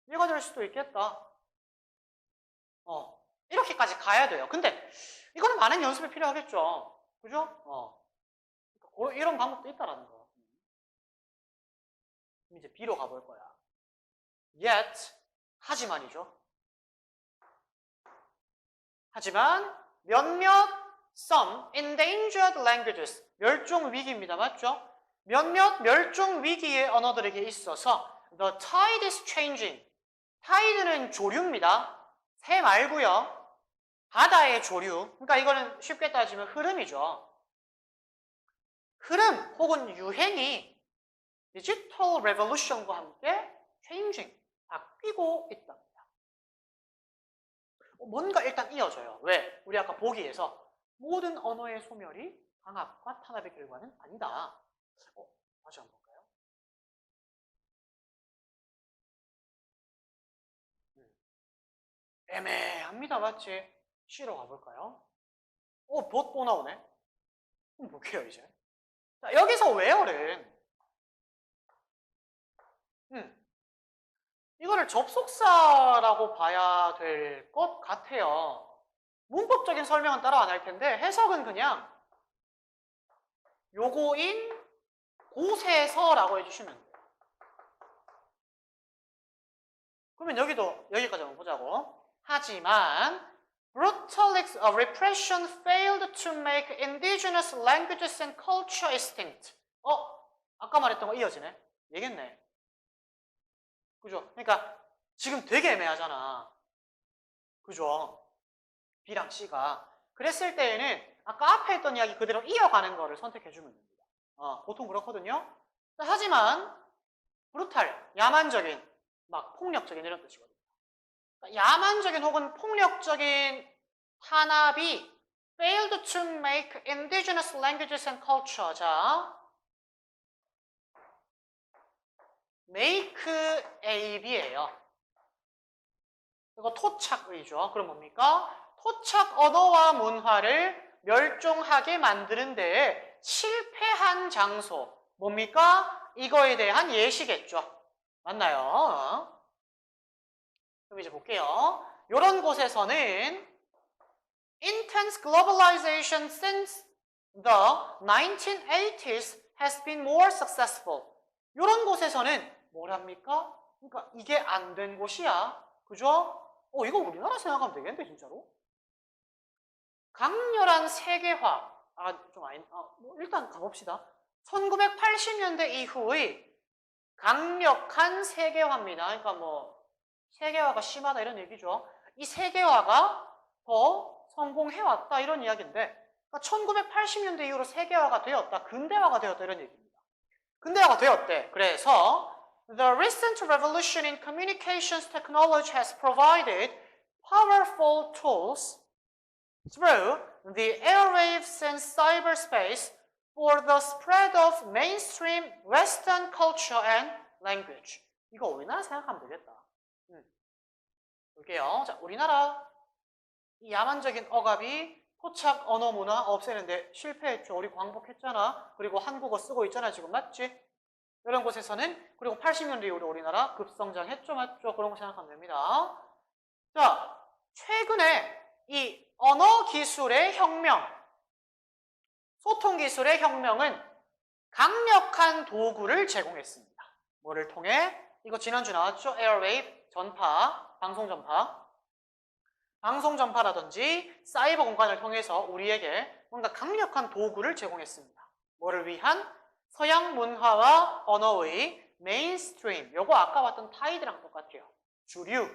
얘가 될 수도 있겠다. 이렇게까지 가야 돼요. 근데 이거는 많은 연습이 필요하겠죠. 그죠? 이런 방법도 있다라는 거. 이제 B로 가볼 거야. Yet, 하지만이죠. 하지만 몇몇 some endangered languages, 멸종 위기입니다. 맞죠? 몇몇 멸종 위기의 언어들에게 있어서 the tide is changing, 타이드는 조류입니다. 새 말고요. 바다의 조류. 그러니까 이거는 쉽게 따지면 흐름이죠. 흐름 혹은 유행이 디지털 레볼루션과 함께 changing, 바뀌고 있답니다. 뭔가 일단 이어져요. 왜? 우리 아까 보기에서 모든 언어의 소멸이 강압과 탄압의 결과는 아니다. 다시 한번 볼까요? 애매합니다. 맞지? C로 가볼까요? 봇 또 나오네. 그럼 볼게요, 이제. 자, 여기서 where는 이거를 접속사라고 봐야 될 것 같아요. 문법적인 설명은 따로 안 할 텐데 해석은 그냥 요거인 곳에서라고 해주시면 돼요. 그러면 여기도 여기까지 한번 보자고. 하지만 brutal repression failed to make indigenous languages and culture extinct. 아까 말했던 거 이어지네. 얘겠네. 그죠? 그러니까 지금 되게 애매하잖아. 그죠? B랑 C가. 그랬을 때에는 아까 앞에 했던 이야기 그대로 이어가는 거를 선택해주면 됩니다. 보통 그렇거든요. 하지만 브루탈, 야만적인, 막 폭력적인 이런 뜻이거든요. 그러니까 야만적인 혹은 폭력적인 탄압이 failed to make indigenous languages and culture. 자, make AB예요. 이거 토착의죠. 그럼 뭡니까? 토착 언어와 문화를 멸종하게 만드는 데에 실패한 장소. 뭡니까? 이거에 대한 예시겠죠. 맞나요? 그럼 이제 볼게요. 이런 곳에서는 intense globalization since the 1980s has been more successful. 이런 곳에서는 뭐랍니까? 그러니까 이게 안 된 곳이야. 그죠? 이거 우리나라 생각하면 되겠는데 진짜로? 강렬한 세계화. 일단 가봅시다. 1980년대 이후의 강력한 세계화입니다. 그러니까 뭐 세계화가 심하다 이런 얘기죠. 이 세계화가 더 성공해왔다 이런 이야기인데 그러니까 1980년대 이후로 세계화가 되었다. 근대화가 되었다 이런 얘기입니다. 근대화가 되었대. 그래서 The recent revolution in communications technology has provided powerful tools through the airwaves and cyberspace for the spread of mainstream Western culture and language. 이거 우리나라 생각하면 되겠다. 볼게요. 자, 우리나라 이 야만적인 억압이 토착 언어 문화 없애는데 실패했죠. 우리 광복했잖아. 그리고 한국어 쓰고 있잖아. 지금 맞지? 이런 곳에서는 그리고 80년대 이후로 우리나라 급성장했죠. 맞죠? 그런 거 생각하면 됩니다. 자, 최근에 이 언어 기술의 혁명, 소통 기술의 혁명은 강력한 도구를 제공했습니다. 뭐를 통해? 이거 지난주 나왔죠? 에어웨이브, 전파, 방송 전파. 방송 전파라든지 사이버 공간을 통해서 우리에게 뭔가 강력한 도구를 제공했습니다. 뭐를 위한? 서양 문화와 언어의 메인스트림. 요거 아까 봤던 타이드랑 똑같아요. 주류,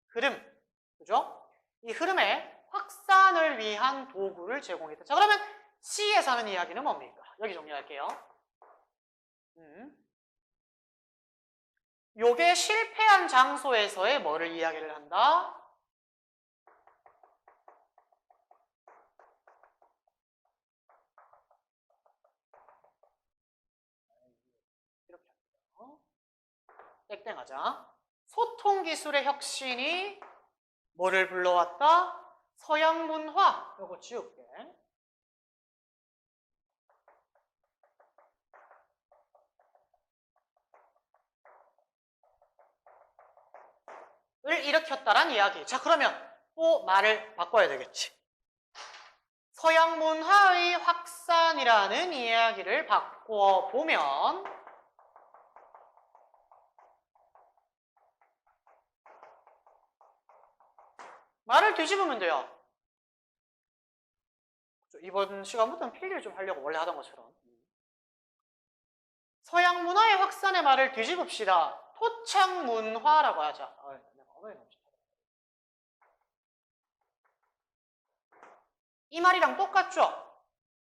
흐름. 그죠? 이 흐름의 확산을 위한 도구를 제공했다. 자, 그러면 C에서 하는 이야기는 뭡니까? 여기 정리할게요. 요게 실패한 장소에서의 뭐를 이야기를 한다? 이렇게 할게요. 땡땡하자. 소통기술의 혁신이 뭐를 불러왔다? 서양 문화. 요거 지울게. 을 일으켰다란 이야기. 자, 그러면 또 말을 바꿔야 되겠지. 서양 문화의 확산이라는 이야기를 바꿔 보면 말을 뒤집으면 돼요. 이번 시간부터는 필기를 좀 하려고 원래 하던 것처럼. 서양 문화의 확산의 말을 뒤집읍시다. 토착 문화라고 하자. 언어의 넘치다. 이 말이랑 똑같죠?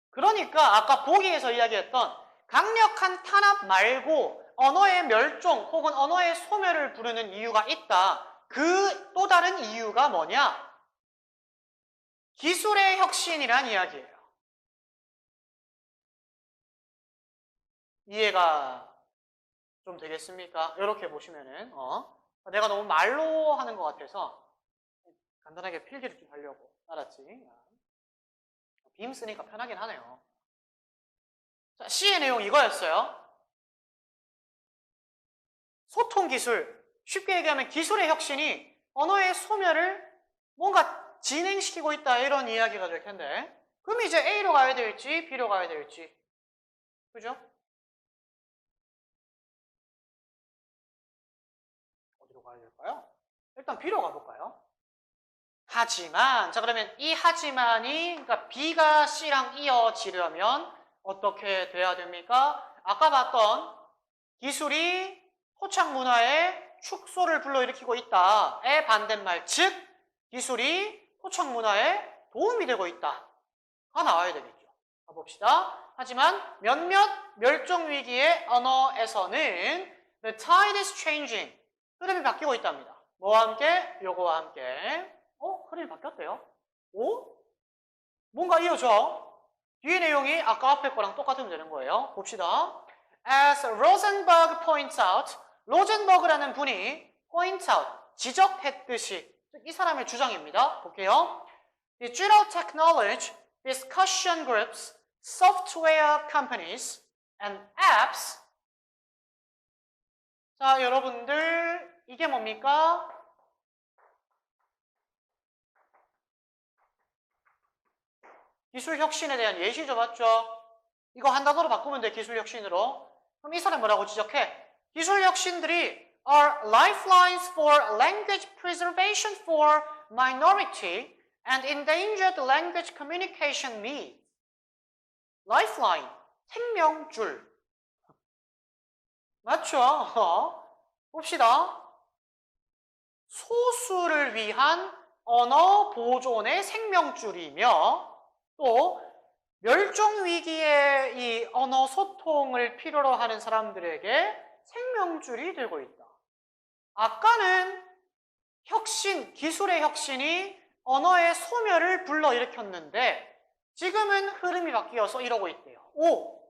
그러니까 아까 보기에서 이야기했던 강력한 탄압 말고 언어의 멸종 혹은 언어의 소멸을 부르는 이유가 있다. 그 또 다른 이유가 뭐냐? 기술의 혁신이란 이야기예요. 이해가 좀 되겠습니까? 이렇게 보시면은 내가 너무 말로 하는 것 같아서 간단하게 필기를 좀 하려고. 알았지? 빔 쓰니까 편하긴 하네요. 자, C의 내용 이거였어요. 소통 기술, 쉽게 얘기하면 기술의 혁신이 언어의 소멸을 뭔가 진행시키고 있다 이런 이야기가 될 텐데 그럼 이제 A로 가야 될지 B로 가야 될지 그죠? 어디로 가야 될까요? 일단 B로 가볼까요? 하지만 자 그러면 이 하지만이 그러니까 B가 C랑 이어지려면 어떻게 돼야 됩니까? 아까 봤던 기술이 토착 문화의 축소를 불러일으키고 있다의 반대말 즉 기술이 토착 문화에 도움이 되고 있다가 나와야 되겠죠. 가봅시다. 하지만 몇몇 멸종 위기의 언어에서는 the tide is changing 흐름이 바뀌고 있답니다. 뭐와 함께? 요거와 함께. 흐름이 바뀌었대요. 오? 뭔가 이어져. 뒤의 내용이 아까 앞에 거랑 똑같으면 되는 거예요. 봅시다. As Rosenberg points out, 로젠버그라는 분이 point out, 지적했듯이 이 사람의 주장입니다. 볼게요. Digital technology, discussion groups, software companies, and apps. 자, 여러분들 이게 뭡니까? 기술 혁신에 대한 예시죠, 맞죠? 이거 한 단어로 바꾸면 돼, 기술 혁신으로. 그럼 이 사람 뭐라고 지적해? 기술 혁신들이 are lifelines for language preservation for minority and endangered language communication needs. lifeline, 생명줄. 맞죠? 봅시다. 소수를 위한 언어 보존의 생명줄이며 또 멸종위기의 이 언어 소통을 필요로 하는 사람들에게 생명줄이 되고 있다. 아까는 혁신, 기술의 혁신이 언어의 소멸을 불러일으켰는데 지금은 흐름이 바뀌어서 이러고 있대요. 오!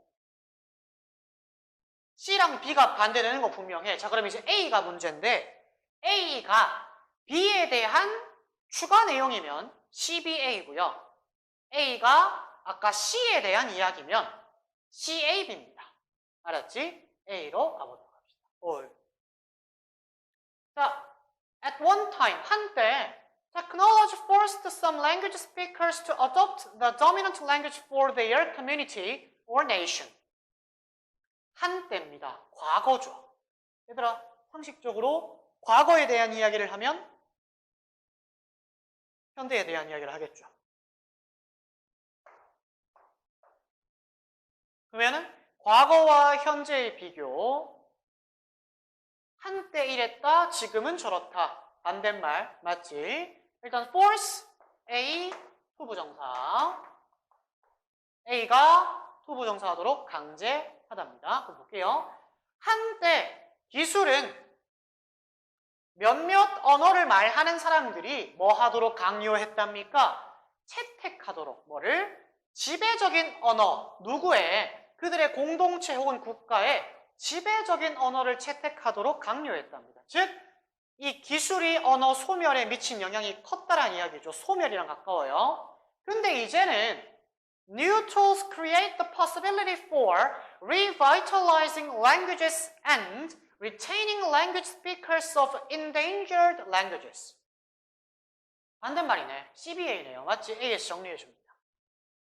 C랑 B가 반대되는 거 분명해. 자, 그럼 이제 A가 문제인데 A가 B에 대한 추가 내용이면 CBA고요. A가 아까 C에 대한 이야기면 CAB입니다. 알았지? A로 가보도록 합시다. 자, at one time, 한때 technology forced some language speakers to adopt the dominant language for their community or nation. 한때입니다. 과거죠. 얘들아, 상식적으로 과거에 대한 이야기를 하면 현대에 대한 이야기를 하겠죠. 그러면은 과거와 현재의 비교, 한때 이랬다, 지금은 저렇다. 반대말 맞지? 일단 force, A, 투부정사. A가 투부정사하도록 강제하답니다. 그럼 볼게요. 한때 기술은 몇몇 언어를 말하는 사람들이 뭐 하도록 강요했답니까? 채택하도록 뭐를? 지배적인 언어, 누구의? 그들의 공동체 혹은 국가의 지배적인 언어를 채택하도록 강요했답니다. 즉, 이 기술이 언어 소멸에 미친 영향이 컸다라는 이야기죠. 소멸이랑 가까워요. 근데 이제는 new tools create the possibility for revitalizing languages and retaining language speakers of endangered languages. 반대말이네. CBA네요. 맞지? AS 정리해줍니다.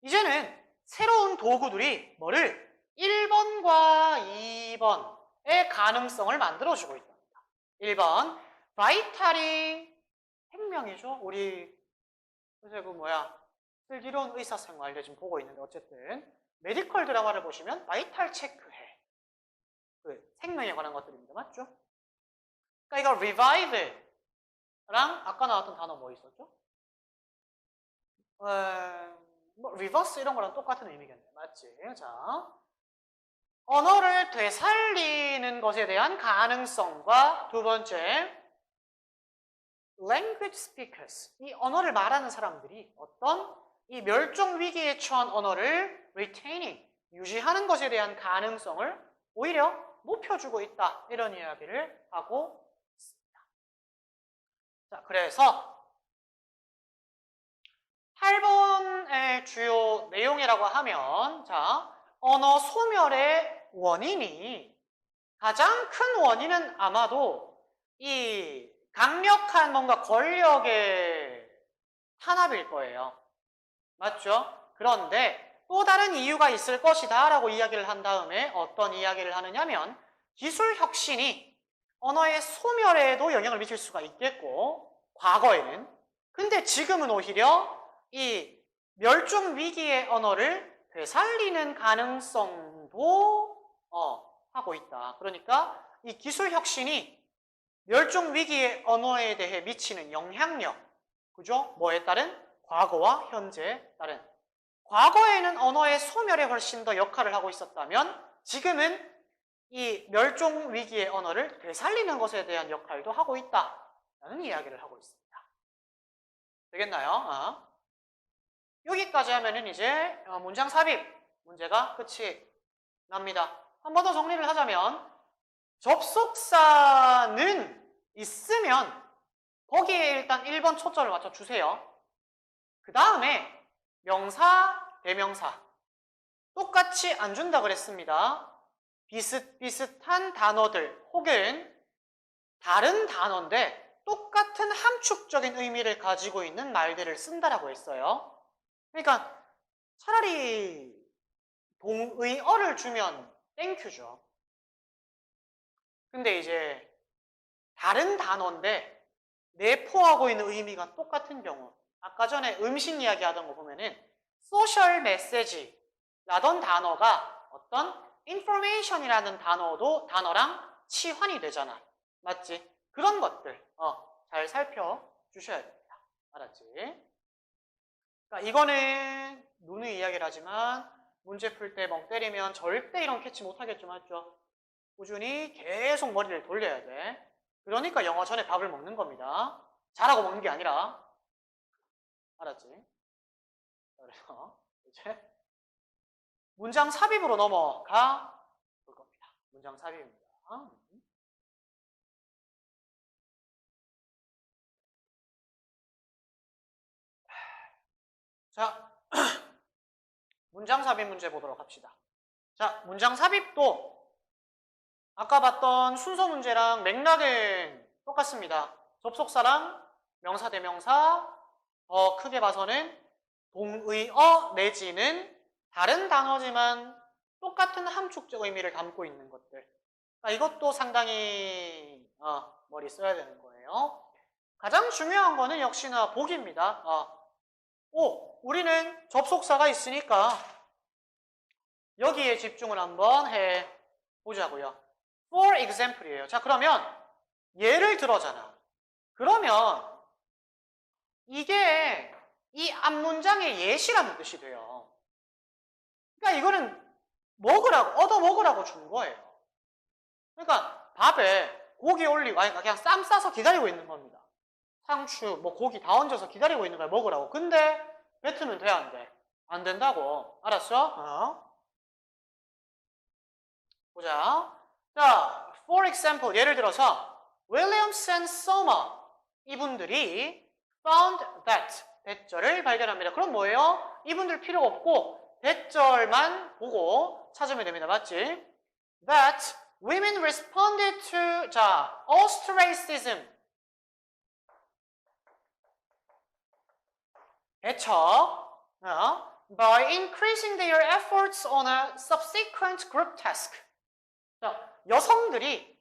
이제는 새로운 도구들이 뭐를? 1번과 2번의 가능성을 만들어주고 있답니다. 1번, 바이탈이 생명이죠. 우리 요새 슬기로운 의사생활 지금 보고 있는데 어쨌든 메디컬 드라마를 보시면 바이탈 체크해. 그 생명에 관한 것들입니다. 맞죠? 그러니까 이거 revive, 아까 나왔던 단어 뭐 있었죠? 뭐 리버스 이런 거랑 똑같은 의미겠네. 맞지? 자, 언어를 되살리는 것에 대한 가능성과 두 번째, language speakers. 이 언어를 말하는 사람들이 어떤 이 멸종 위기에 처한 언어를 retaining, 유지하는 것에 대한 가능성을 오히려 높여주고 있다. 이런 이야기를 하고 있습니다. 자, 그래서 8번의 주요 내용이라고 하면, 자, 언어 소멸의 원인이 가장 큰 원인은 아마도 이 강력한 뭔가 권력의 탄압일 거예요. 맞죠? 그런데 또 다른 이유가 있을 것이다 라고 이야기를 한 다음에 어떤 이야기를 하느냐면 기술 혁신이 언어의 소멸에도 영향을 미칠 수가 있겠고 과거에는 근데 지금은 오히려 이 멸종 위기의 언어를 되살리는 가능성도 하고 있다. 그러니까 이 기술 혁신이 멸종 위기의 언어에 대해 미치는 영향력, 그죠? 뭐에 따른? 과거와 현재에 따른. 과거에는 언어의 소멸에 훨씬 더 역할을 하고 있었다면 지금은 이 멸종 위기의 언어를 되살리는 것에 대한 역할도 하고 있다라는 이야기를 하고 있습니다. 되겠나요? 여기까지 하면은 이제 문장 삽입 문제가 끝이 납니다. 한 번 더 정리를 하자면 접속사는 있으면 거기에 일단 1번 초점을 맞춰 주세요. 그 다음에 명사, 대명사 똑같이 안 준다 그랬습니다. 비슷비슷한 단어들 혹은 다른 단어인데 똑같은 함축적인 의미를 가지고 있는 말들을 쓴다라고 했어요. 그러니까 차라리 동의어를 주면 땡큐죠. 근데 이제 다른 단어인데 내포하고 있는 의미가 똑같은 경우 아까 전에 음식 이야기 하던 거 보면은 소셜 메시지라던 단어가 어떤 information이라는 단어랑 치환이 되잖아. 맞지? 그런 것들 잘 살펴주셔야 됩니다. 알았지? 그러니까 이거는 누누이 이야기를 하지만 문제 풀 때 멍 때리면 절대 이런 캐치 못하겠죠. 맞죠? 꾸준히 계속 머리를 돌려야 돼. 그러니까 영어 전에 밥을 먹는 겁니다. 잘하고 먹는 게 아니라. 알았지? 그래서 이제 문장 삽입으로 넘어가 볼 겁니다. 문장 삽입입니다. 자, 문장 삽입 문제 보도록 합시다. 자, 문장 삽입도 아까 봤던 순서 문제랑 맥락은 똑같습니다. 접속사랑 명사, 대명사, 더 크게 봐서는 동의어 내지는 다른 단어지만 똑같은 함축적 의미를 담고 있는 것들. 그러니까 이것도 상당히 머리 써야 되는 거예요. 가장 중요한 거는 역시나 보기입니다. 우리는 접속사가 있으니까 여기에 집중을 한번 해보자고요. For example이에요. 자, 그러면 예를 들어잖아. 그러면 이게 이 앞문장의 예시라는 뜻이 돼요. 그러니까 이거는 먹으라고, 얻어 먹으라고 준 거예요. 그러니까 밥에 고기 올리고, 아니, 그냥 쌈 싸서 기다리고 있는 겁니다. 상추, 뭐 고기 다 얹어서 기다리고 있는 거야, 먹으라고. 근데 뱉으면 돼, 안 돼? 안 된다고. 알았어? 보자. 자, for example, 예를 들어서 Williams and Summer 이분들이 found that 대절을 발견합니다. 그럼 뭐예요? 이분들 필요 없고 대절만 보고 찾으면 됩니다. 맞지? That women responded to 자, ostracism 배척 by increasing their efforts on a subsequent group task. 자, 여성들이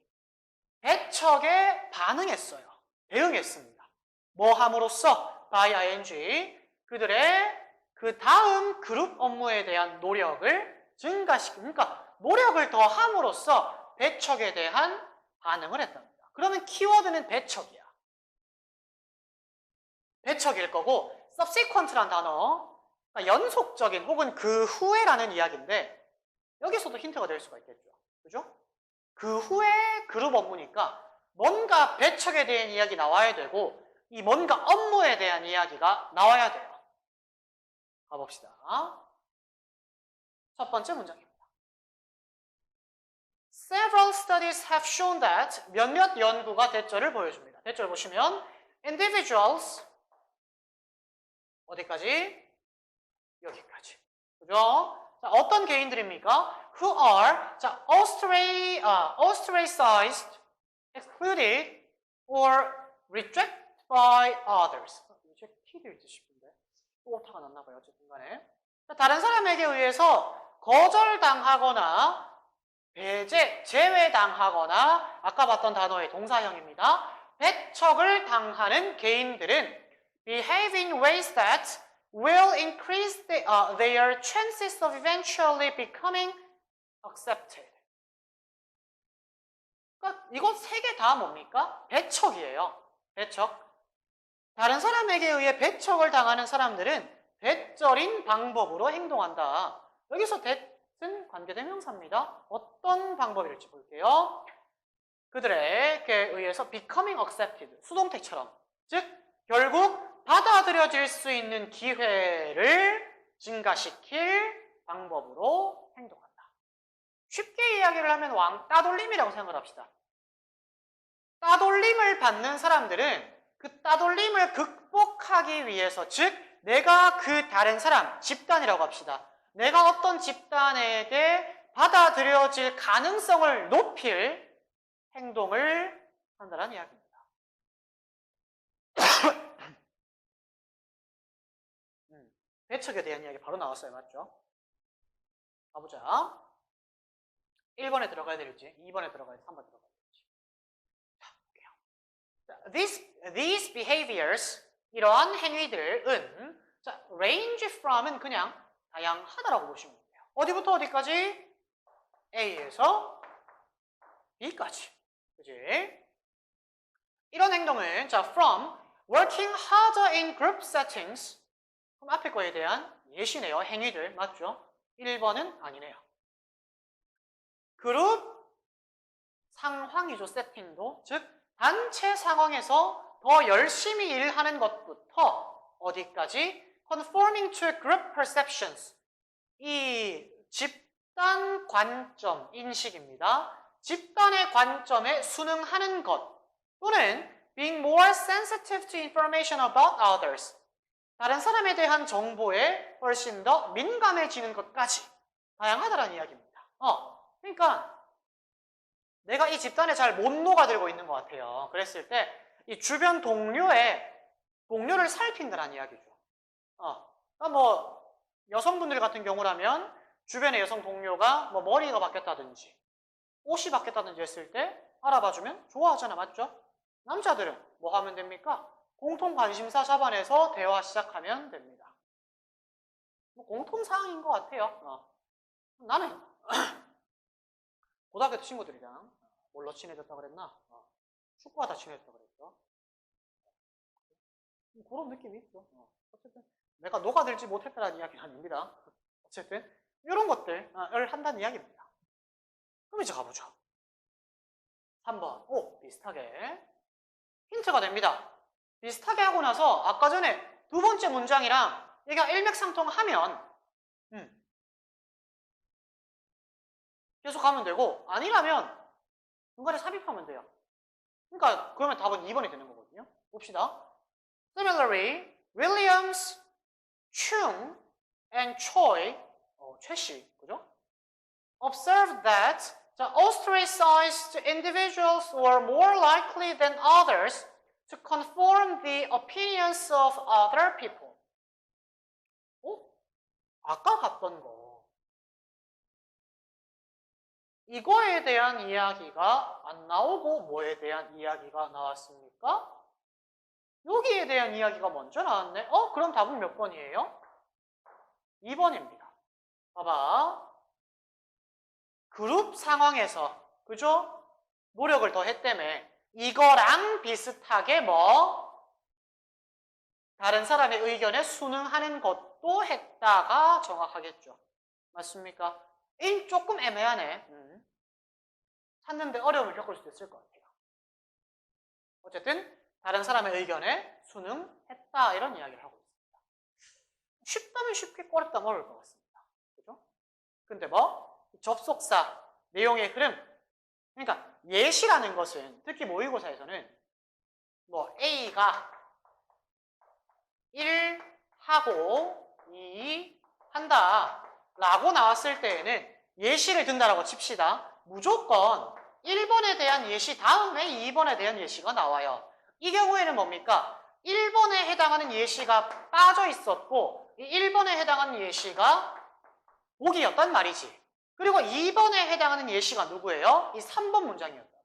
배척에 반응했어요. 대응했습니다. 뭐 함으로써? by ing 그들의 그 다음 그룹 업무에 대한 노력을 증가시키고 그러니까 노력을 더 함으로써 배척에 대한 반응을 했답니다. 그러면 키워드는 배척이야. 배척일 거고 subsequent란 단어, 그러니까 연속적인 혹은 그 후에라는 이야기인데 여기서도 힌트가 될 수가 있겠죠. 그죠? 그 후에 그룹 업무니까 뭔가 배척에 대한 이야기 나와야 되고 이 뭔가 업무에 대한 이야기가 나와야 돼요. 가봅시다. 첫 번째 문장입니다. Several studies have shown that 몇몇 연구가 대절을 보여줍니다. 대절 보시면 individuals 어디까지? 여기까지. 그죠? 자, 어떤 개인들입니까? Who are 자, ostracized, excluded, or rejected by others. rejected일 듯 싶은데 또 오타가 났나 봐요. 어쨌든 간에. 자, 다른 사람에게 의해서 거절당하거나 배제, 제외당하거나 아까 봤던 단어의 동사형입니다. 배척을 당하는 개인들은 behave in ways that will increase their chances of eventually becoming accepted. 그러니까 이거 세 개 다 뭡니까? 배척이에요. 배척. 다른 사람에게 의해 배척을 당하는 사람들은 배절인 방법으로 행동한다. 여기서 that은 관계대명사입니다. 어떤 방법일지 볼게요. 그들에게 의해서 becoming accepted, 수동태처럼. 즉, 결국 받아들여질 수 있는 기회를 증가시킬 방법으로 행동한다. 쉽게 이야기를 하면 따돌림이라고 생각을 합시다. 따돌림을 받는 사람들은 그 따돌림을 극복하기 위해서, 즉 내가 그 다른 사람, 집단이라고 합시다. 내가 어떤 집단에게 받아들여질 가능성을 높일 행동을 한다는 이야기입니다. 배척에 대한 이야기 바로 나왔어요. 맞죠? 가보자. 1번에 들어가야 될지 2번에 들어가야 될지 3번에 들어가야 될지. 자, 볼게요. These behaviors, 이러한 행위들은 자, range from은 그냥 다양하다라고 보시면 돼요. 어디부터 어디까지? A에서 B까지. 그지? 이런 행동은 자, from working harder in group settings. 그럼 앞에 거에 대한 예시네요. 행위들. 맞죠? 1번은 아니네요. 그룹 상황이죠. 세팅도. 즉 단체 상황에서 더 열심히 일하는 것부터 어디까지? conforming to group perceptions. 이 집단 관점 인식입니다. 집단의 관점에 순응하는 것 또는 being more sensitive to information about others. 다른 사람에 대한 정보에 훨씬 더 민감해지는 것까지 다양하다는 이야기입니다. 그러니까 내가 이 집단에 잘 못 녹아들고 있는 것 같아요. 그랬을 때 이 주변 동료를 살핀다는 이야기죠. 그러니까 뭐 여성분들 같은 경우라면 주변의 여성 동료가 뭐 머리가 바뀌었다든지 옷이 바뀌었다든지 했을 때 알아봐주면 좋아하잖아. 맞죠? 남자들은 뭐 하면 됩니까? 공통 관심사 잡아내서 대화 시작하면 됩니다. 뭐 공통사항인 것 같아요. 나는 고등학교 때 친구들이랑 뭘로 친해졌다 그랬나? 축구하다 친해졌다 그랬죠. 그런 느낌이 있죠. 어쨌든 내가 녹아들지 못했다는 이야기는 아닙니다. 어쨌든 이런 것들을 한다는 이야기입니다. 그럼 이제 가보죠. 3번. 오, 비슷하게 힌트가 됩니다. 비슷하게 하고 나서 아까 전에 두 번째 문장이랑 얘가 일맥상통하면 계속 가면 되고 아니라면 중간에 삽입하면 돼요. 그러니까 그러면 답은 2번이 되는 거거든요. 봅시다. Similarly, Williams, Chung, and Choi, 최 씨, 그죠? Observed that the ostracized individuals were more likely than others to conform the opinions of other people. 아까 봤던 거. 이거에 대한 이야기가 안 나오고 뭐에 대한 이야기가 나왔습니까? 여기에 대한 이야기가 먼저 나왔네. 그럼 답은 몇 번이에요? 2번입니다. 봐봐. 그룹 상황에서, 그죠? 노력을 더 했다며. 이거랑 비슷하게 뭐? 다른 사람의 의견에 순응하는 것도 했다가 정확하겠죠. 맞습니까? 조금 애매하네. 찾는데 어려움을 겪을 수도 있을 것 같아요. 어쨌든 다른 사람의 의견에 순응했다 이런 이야기를 하고 있습니다. 쉽다면 쉽게, 어렵다면 어려울 것 같습니다. 그죠? 근데 접속사, 내용의 흐름. 그러니까 예시라는 것은 특히 모의고사에서는 A가 1 하고 2 한다 라고 나왔을 때에는 예시를 든다라고 칩시다. 무조건 1번에 대한 예시 다음에 2번에 대한 예시가 나와요. 이 경우에는 뭡니까? 1번에 해당하는 예시가 빠져 있었고 1번에 해당하는 예시가 복이었단 말이지. 그리고 2번에 해당하는 예시가 누구예요? 이 3번 문장이었다.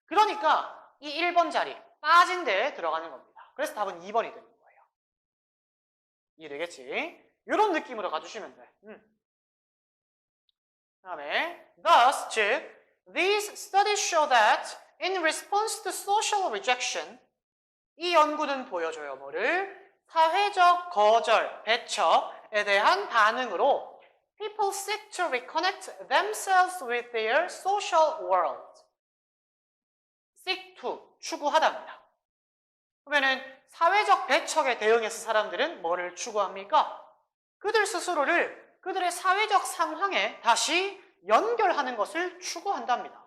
그러니까 이 1번 자리 빠진 데에 들어가는 겁니다. 그래서 답은 2번이 되는 거예요. 이해되겠지? 이런 느낌으로 가주시면 돼. 다음에 thus, 즉 these studies show that in response to social rejection 이 연구는 보여줘요. 뭐를? 사회적 거절, 배척에 대한 반응으로 people seek to reconnect themselves with their social world. seek to, 추구하답니다. 그러면은 사회적 배척에 대응해서 사람들은 뭐를 추구합니까? 그들 스스로를 그들의 사회적 상황에 다시 연결하는 것을 추구한답니다.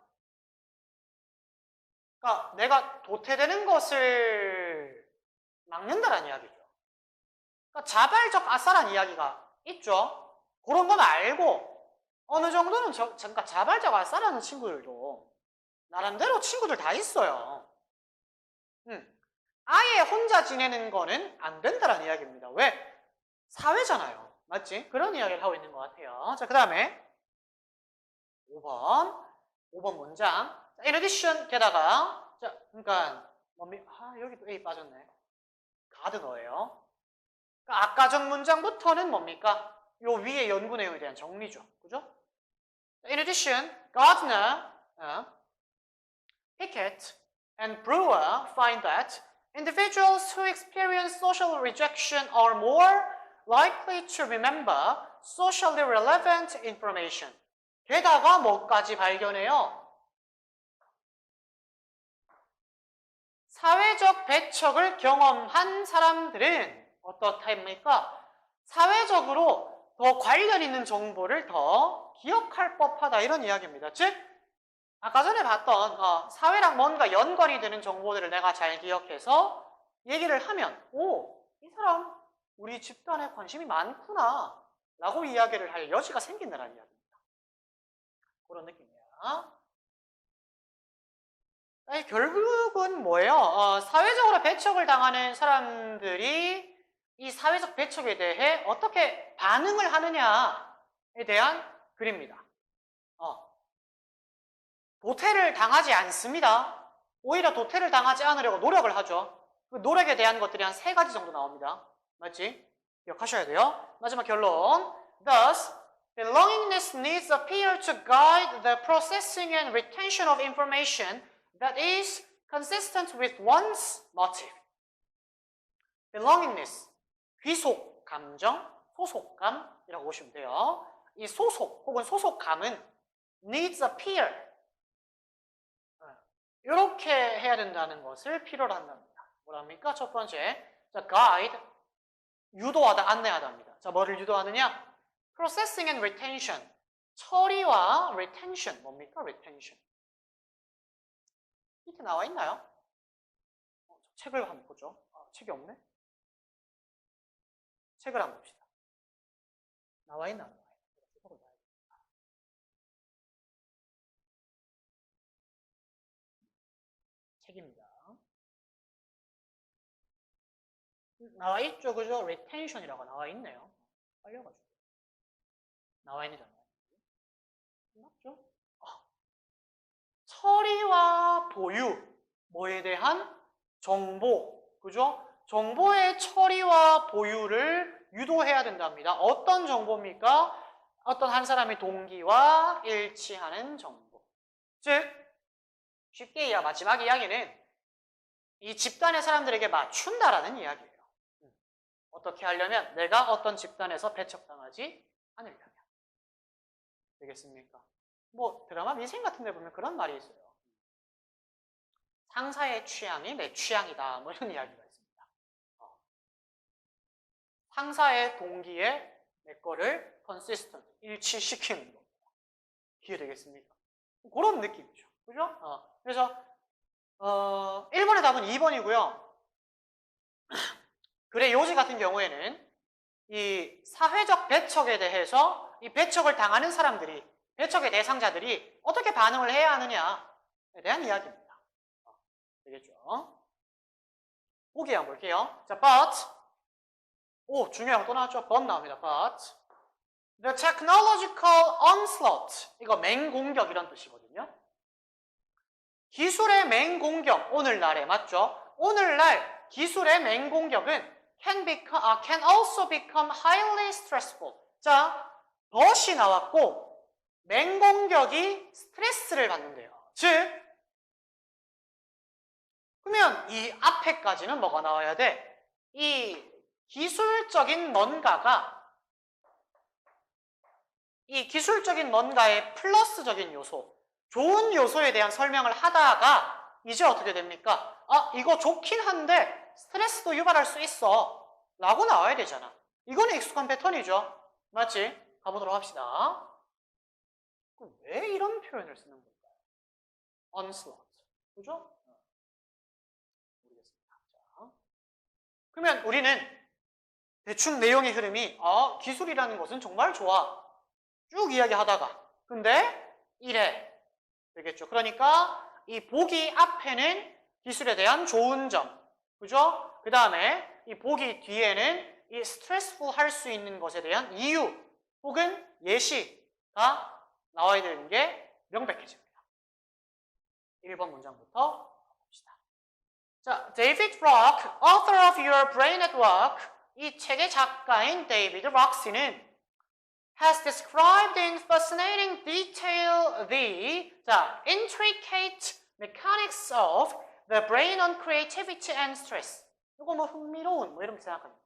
그러니까 내가 도태되는 것을 막는다라는 이야기죠. 그러니까 자발적 아싸라는 이야기가 있죠. 그런 건 알고 어느 정도는 그러니까 자발적 아싸라는 친구들도 나름대로 친구들 다 있어요. 아예 혼자 지내는 거는 안 된다라는 이야기입니다. 왜? 사회잖아요. 맞지? 그런 이야기를 하고 있는 것 같아요. 자, 그 다음에 5번 문장. 자, in addition, 게다가, 자, 그러니까, 여기도 A 빠졌네. 가드너예요. 그러니까 아까 전 문장부터는 뭡니까? 요 위에 연구 내용에 대한 정리죠. 그죠? In addition, Gardner, Pickett, and Brewer find that individuals who experience social rejection are more likely to remember socially relevant information. 게다가 뭐까지 발견해요? 사회적 배척을 경험한 사람들은 어떻답니까? 사회적으로 더 관련 있는 정보를 더 기억할 법하다 이런 이야기입니다. 즉 아까 전에 봤던 사회랑 뭔가 연관이 되는 정보들을 내가 잘 기억해서 얘기를 하면 이 사람 우리 집단에 관심이 많구나 라고 이야기를 할 여지가 생긴다는 이야기입니다. 그런 느낌이야. 결국은 뭐예요? 사회적으로 배척을 당하는 사람들이 이 사회적 배척에 대해 어떻게 반응을 하느냐에 대한 글입니다. 도태를 당하지 않습니다. 오히려 도태를 당하지 않으려고 노력을 하죠. 그 노력에 대한 것들이 한 3가지 정도 나옵니다. 맞지? 기억하셔야 돼요. 마지막 결론. Thus, belongingness needs appear to guide the processing and retention of information that is consistent with one's motive. belongingness, 귀속, 감정, 소속감이라고 보시면 돼요. 이 소속 혹은 소속감은 needs appear 이렇게 해야 된다는 것을 필요로 한답니다. 뭐랍니까? 첫 번째, 자, guide, 유도하다, 안내하다입니다. 자, 뭐를 유도하느냐? processing and retention, 처리와 retention, 뭡니까? retention. 밑에 나와 있나요? 책을 한번 보죠. 책이 없네? 책을 한번 봅시다. 나와 있나? 책입니다. 나와 있죠, 그죠? retention이라고 나와 있네요. 빨려가지고. 나와 있는잖아요. 맞죠? 처리와 보유, 뭐에 대한 정보, 그죠? 정보의 처리와 보유를 유도해야 된답니다. 어떤 정보입니까? 어떤 한 사람의 동기와 일치하는 정보. 즉, 쉽게 마지막 이야기는 이 집단의 사람들에게 맞춘다라는 이야기예요. 어떻게 하려면? 내가 어떤 집단에서 배척당하지 않으려면. 되겠습니까? 뭐 드라마 미생 같은 데 보면 그런 말이 있어요. 상사의 취향이 내 취향이다. 뭐 이런 이야기가 있습니다. 상사의 동기에 내 거를 consistent, 일치시키는 겁니다. 이해되겠습니까? 그런 느낌이죠. 그죠? 그래서 1번의 답은 2번이고요. 그래 요지 같은 경우에는 이 사회적 배척에 대해서 이 배척을 당하는 사람들이, 배척의 대상자들이 어떻게 반응을 해야 하느냐에 대한 이야기입니다. 되겠죠? 보기 한번 볼게요. 자, but 중요한 거 또 나왔죠? but 나옵니다. but the technological onslaught, 이거 맹공격 이런 뜻이거든요. 기술의 맹공격, 오늘날에 맞죠? 오늘날 기술의 맹공격은 can also become highly stressful. 자, but이 나왔고 맹공격이 스트레스를 받는데요. 즉 그러면 이 앞에까지는 뭐가 나와야 돼? 이 기술적인 뭔가의 플러스적인 요소, 좋은 요소에 대한 설명을 하다가 이제 어떻게 됩니까? 이거 좋긴 한데 스트레스도 유발할 수 있어 라고 나와야 되잖아. 이거는 익숙한 패턴이죠. 맞지? 가보도록 합시다. 왜 이런 표현을 쓰는 걸까요? onslaught. 그죠? 모르겠습니다. 자, 그러면 우리는 대충 내용의 흐름이 기술이라는 것은 정말 좋아. 쭉 이야기하다가 근데 이래. 되겠죠. 그러니까 이 보기 앞에는 기술에 대한 좋은 점. 그죠? 그 다음에 이 보기 뒤에는 이 스트레스풀 할 수 있는 것에 대한 이유 혹은 예시가 나와야 되는 게 명백해집니다. 1번 문장부터 봅시다. 자, David Rock, author of Your Brain at Work, 이 책의 작가인 데이비드 록시는 has described in fascinating detail the intricate mechanics of the brain on creativity and stress. 이거 뭐 흥미로운 뭐 이렇게 생각합니다.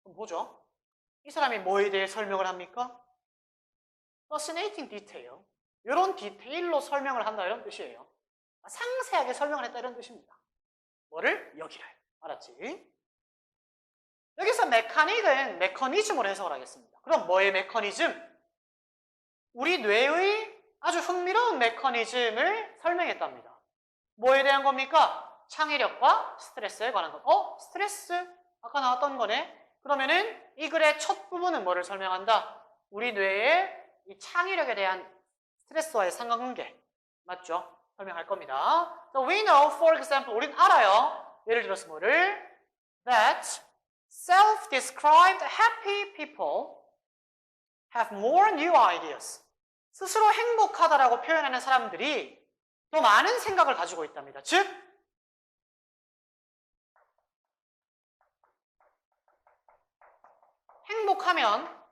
그럼 뭐죠? 이 사람이 뭐에 대해 설명을 합니까? fascinating detail. 이런 디테일로 설명을 한다 이런 뜻이에요. 상세하게 설명을 했다 이런 뜻입니다. 뭐를? 여기를. 알았지? 여기서 메카닉은 메커니즘으로 해석을 하겠습니다. 그럼 뭐의 메커니즘? 우리 뇌의 아주 흥미로운 메커니즘을 설명했답니다. 뭐에 대한 겁니까? 창의력과 스트레스에 관한 것. 스트레스? 아까 나왔던 거네. 그러면은 이 글의 첫 부분은 뭐를 설명한다? 우리 뇌의 이 창의력에 대한 스트레스와의 상관관계. 맞죠? 설명할 겁니다. So we know, for example, 우린 알아요. 예를 들어서 뭐를? That self-described happy people have more new ideas. 스스로 행복하다라고 표현하는 사람들이 더 많은 생각을 가지고 있답니다. 즉, 행복하면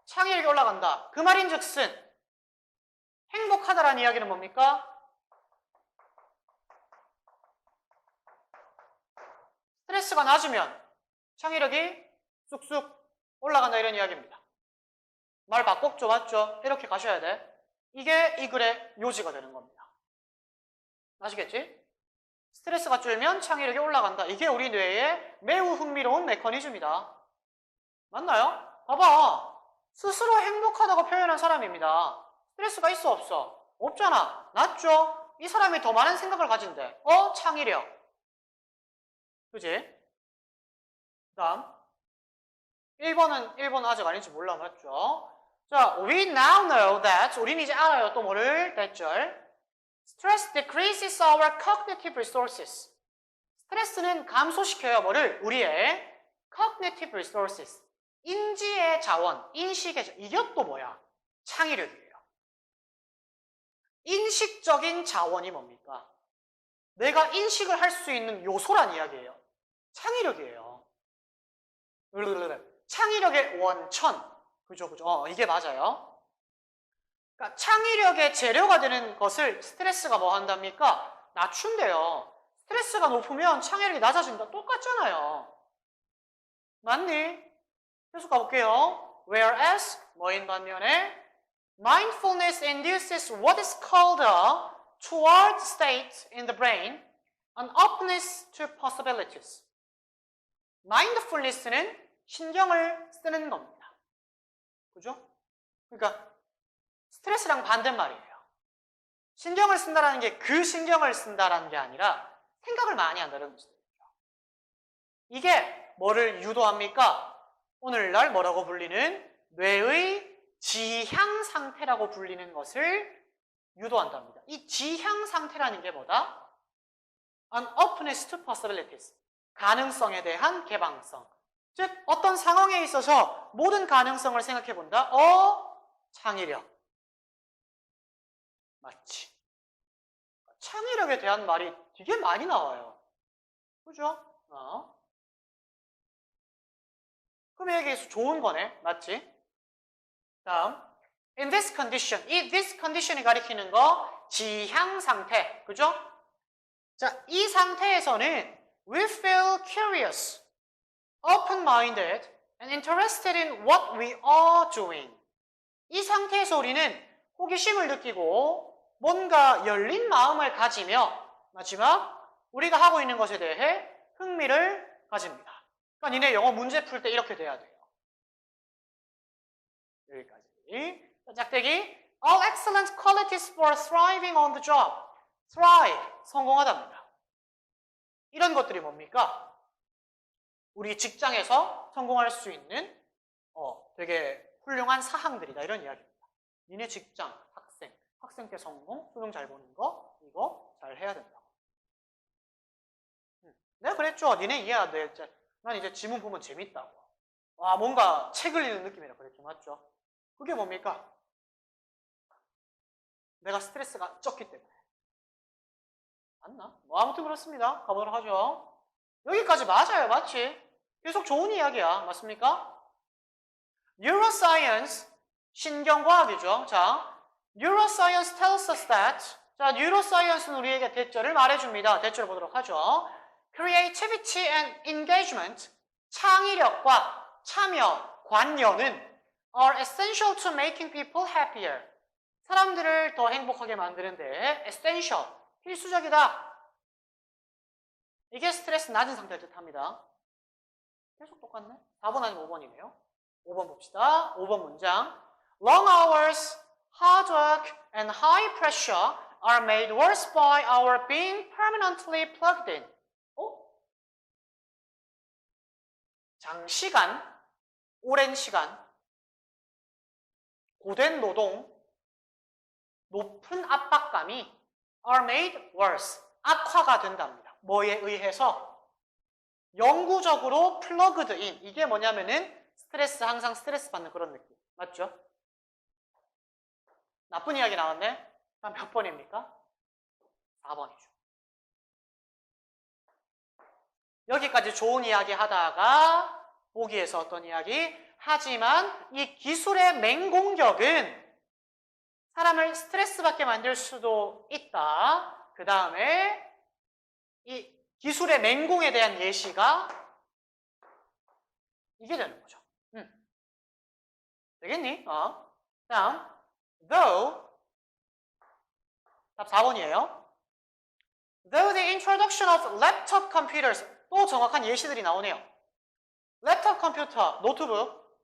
창의력이 올라간다. 그 말인즉슨 행복하다라는 이야기는 뭡니까? 스트레스가 낮으면 창의력이 쑥쑥 올라간다 이런 이야기입니다. 말 바꿨죠? 맞죠? 이렇게 가셔야 돼. 이게 이 글의 요지가 되는 겁니다. 아시겠지? 스트레스가 줄면 창의력이 올라간다. 이게 우리 뇌의 매우 흥미로운 메커니즘이다. 맞나요? 봐봐. 스스로 행복하다고 표현한 사람입니다. 스트레스가 있어 없어? 없잖아. 낮죠? 이 사람이 더 많은 생각을 가진대. 창의력. 그지? 그 다음 1번은 아직 아닌지 몰라. 맞죠? 자, we now know that 우리는 이제 알아요. 또 뭐를? 대절 Stress decreases our cognitive resources. 스트레스는 감소시켜요. 뭐를? 우리의 cognitive resources. 인지의 자원, 인식의 자원. 이게 또 뭐야? 창의력이에요. 인식적인 자원이 뭡니까? 내가 인식을 할 수 있는 요소란 이야기예요. 창의력이에요. 창의력의 원천. 그죠? 이게 맞아요. 그러니까 창의력의 재료가 되는 것을 스트레스가 뭐 한답니까? 낮춘대요. 스트레스가 높으면 창의력이 낮아진다. 똑같잖아요. 맞니? 계속 가볼게요. Whereas 뭐인 반면에 mindfulness induces what is called a toward state in the brain, an openness to possibilities. mindfulness는 신경을 쓰는 겁니다. 그죠? 그러니까 스트레스랑 반대말이에요. 신경을 쓴다는 게 그 신경을 쓴다는 게 아니라 생각을 많이 한다는 뜻이죠. 이게 뭐를 유도합니까? 오늘날 뭐라고 불리는 뇌의 지향 상태라고 불리는 것을 유도한답니다. 이 지향 상태라는 게 뭐다? An openness to possibilities. 가능성에 대한 개방성. 즉 어떤 상황에 있어서 모든 가능성을 생각해 본다. 창의력. 맞지? 창의력에 대한 말이 되게 많이 나와요. 그죠? 그럼 여기에서 좋은 거네. 맞지? 다음. In this condition. 이 this condition이 가리키는 거 지향 상태. 그죠? 자, 이 상태에서는 we feel curious, open-minded, and interested in what we are doing. 이 상태에서 우리는 호기심을 느끼고 뭔가 열린 마음을 가지며 마지막 우리가 하고 있는 것에 대해 흥미를 가집니다. 그러니까 니네 영어 문제 풀 때 이렇게 돼야 돼요. 여기까지. 짝대기. All excellent qualities for thriving on the job. thrive, 성공하답니다. 이런 것들이 뭡니까? 우리 직장에서 성공할 수 있는 되게 훌륭한 사항들이다. 이런 이야기입니다. 니네 직장, 학생 때 성공, 수능 잘 보는 거, 이거 잘 해야 된다고. 내가 그랬죠. 니네 이해 안 돼. 난 이제 지문 보면 재밌다고. 와, 뭔가 책을 읽는 느낌이라 그랬죠. 맞죠? 그게 뭡니까? 내가 스트레스가 적기 때문에. 맞나? 뭐 아무튼 그렇습니다. 가보도록 하죠. 여기까지 맞아요. 맞지? 계속 좋은 이야기야. 맞습니까? Neuroscience, 신경과학이죠. 자, Neuroscience tells us that. 자, Neuroscience는 우리에게 대절을 말해줍니다. 대절을 보도록 하죠. Creativity and engagement, 창의력과 참여, 관여는 are essential to making people happier. 사람들을 더 행복하게 만드는데 essential, 필수적이다. 이게 스트레스 낮은 상태를 뜻합니다. 계속 똑같네. 4번 아니면 5번이네요. 5번 봅시다. 5번 문장. Long hours, hard work, and high pressure are made worse by our being permanently plugged in. 장시간, 오랜 시간, 고된 노동, 높은 압박감이 are made worse, 악화가 된답니다. 뭐에 의해서? 영구적으로 plugged in. 이게 뭐냐면은 스트레스, 항상 스트레스 받는 그런 느낌. 맞죠? 나쁜 이야기 나왔네? 그럼 몇 번입니까? 4번이죠. 여기까지 좋은 이야기 하다가 보기에서 어떤 이야기? 하지만 이 기술의 맹공격은 사람을 스트레스 받게 만들 수도 있다. 그 다음에 이 기술의 맹공에 대한 예시가 이게 되는 거죠. 되겠니? 다음, though, 답 4번이에요. Though the introduction of laptop computers, 또 정확한 예시들이 나오네요. 랩탑 컴퓨터, 노트북,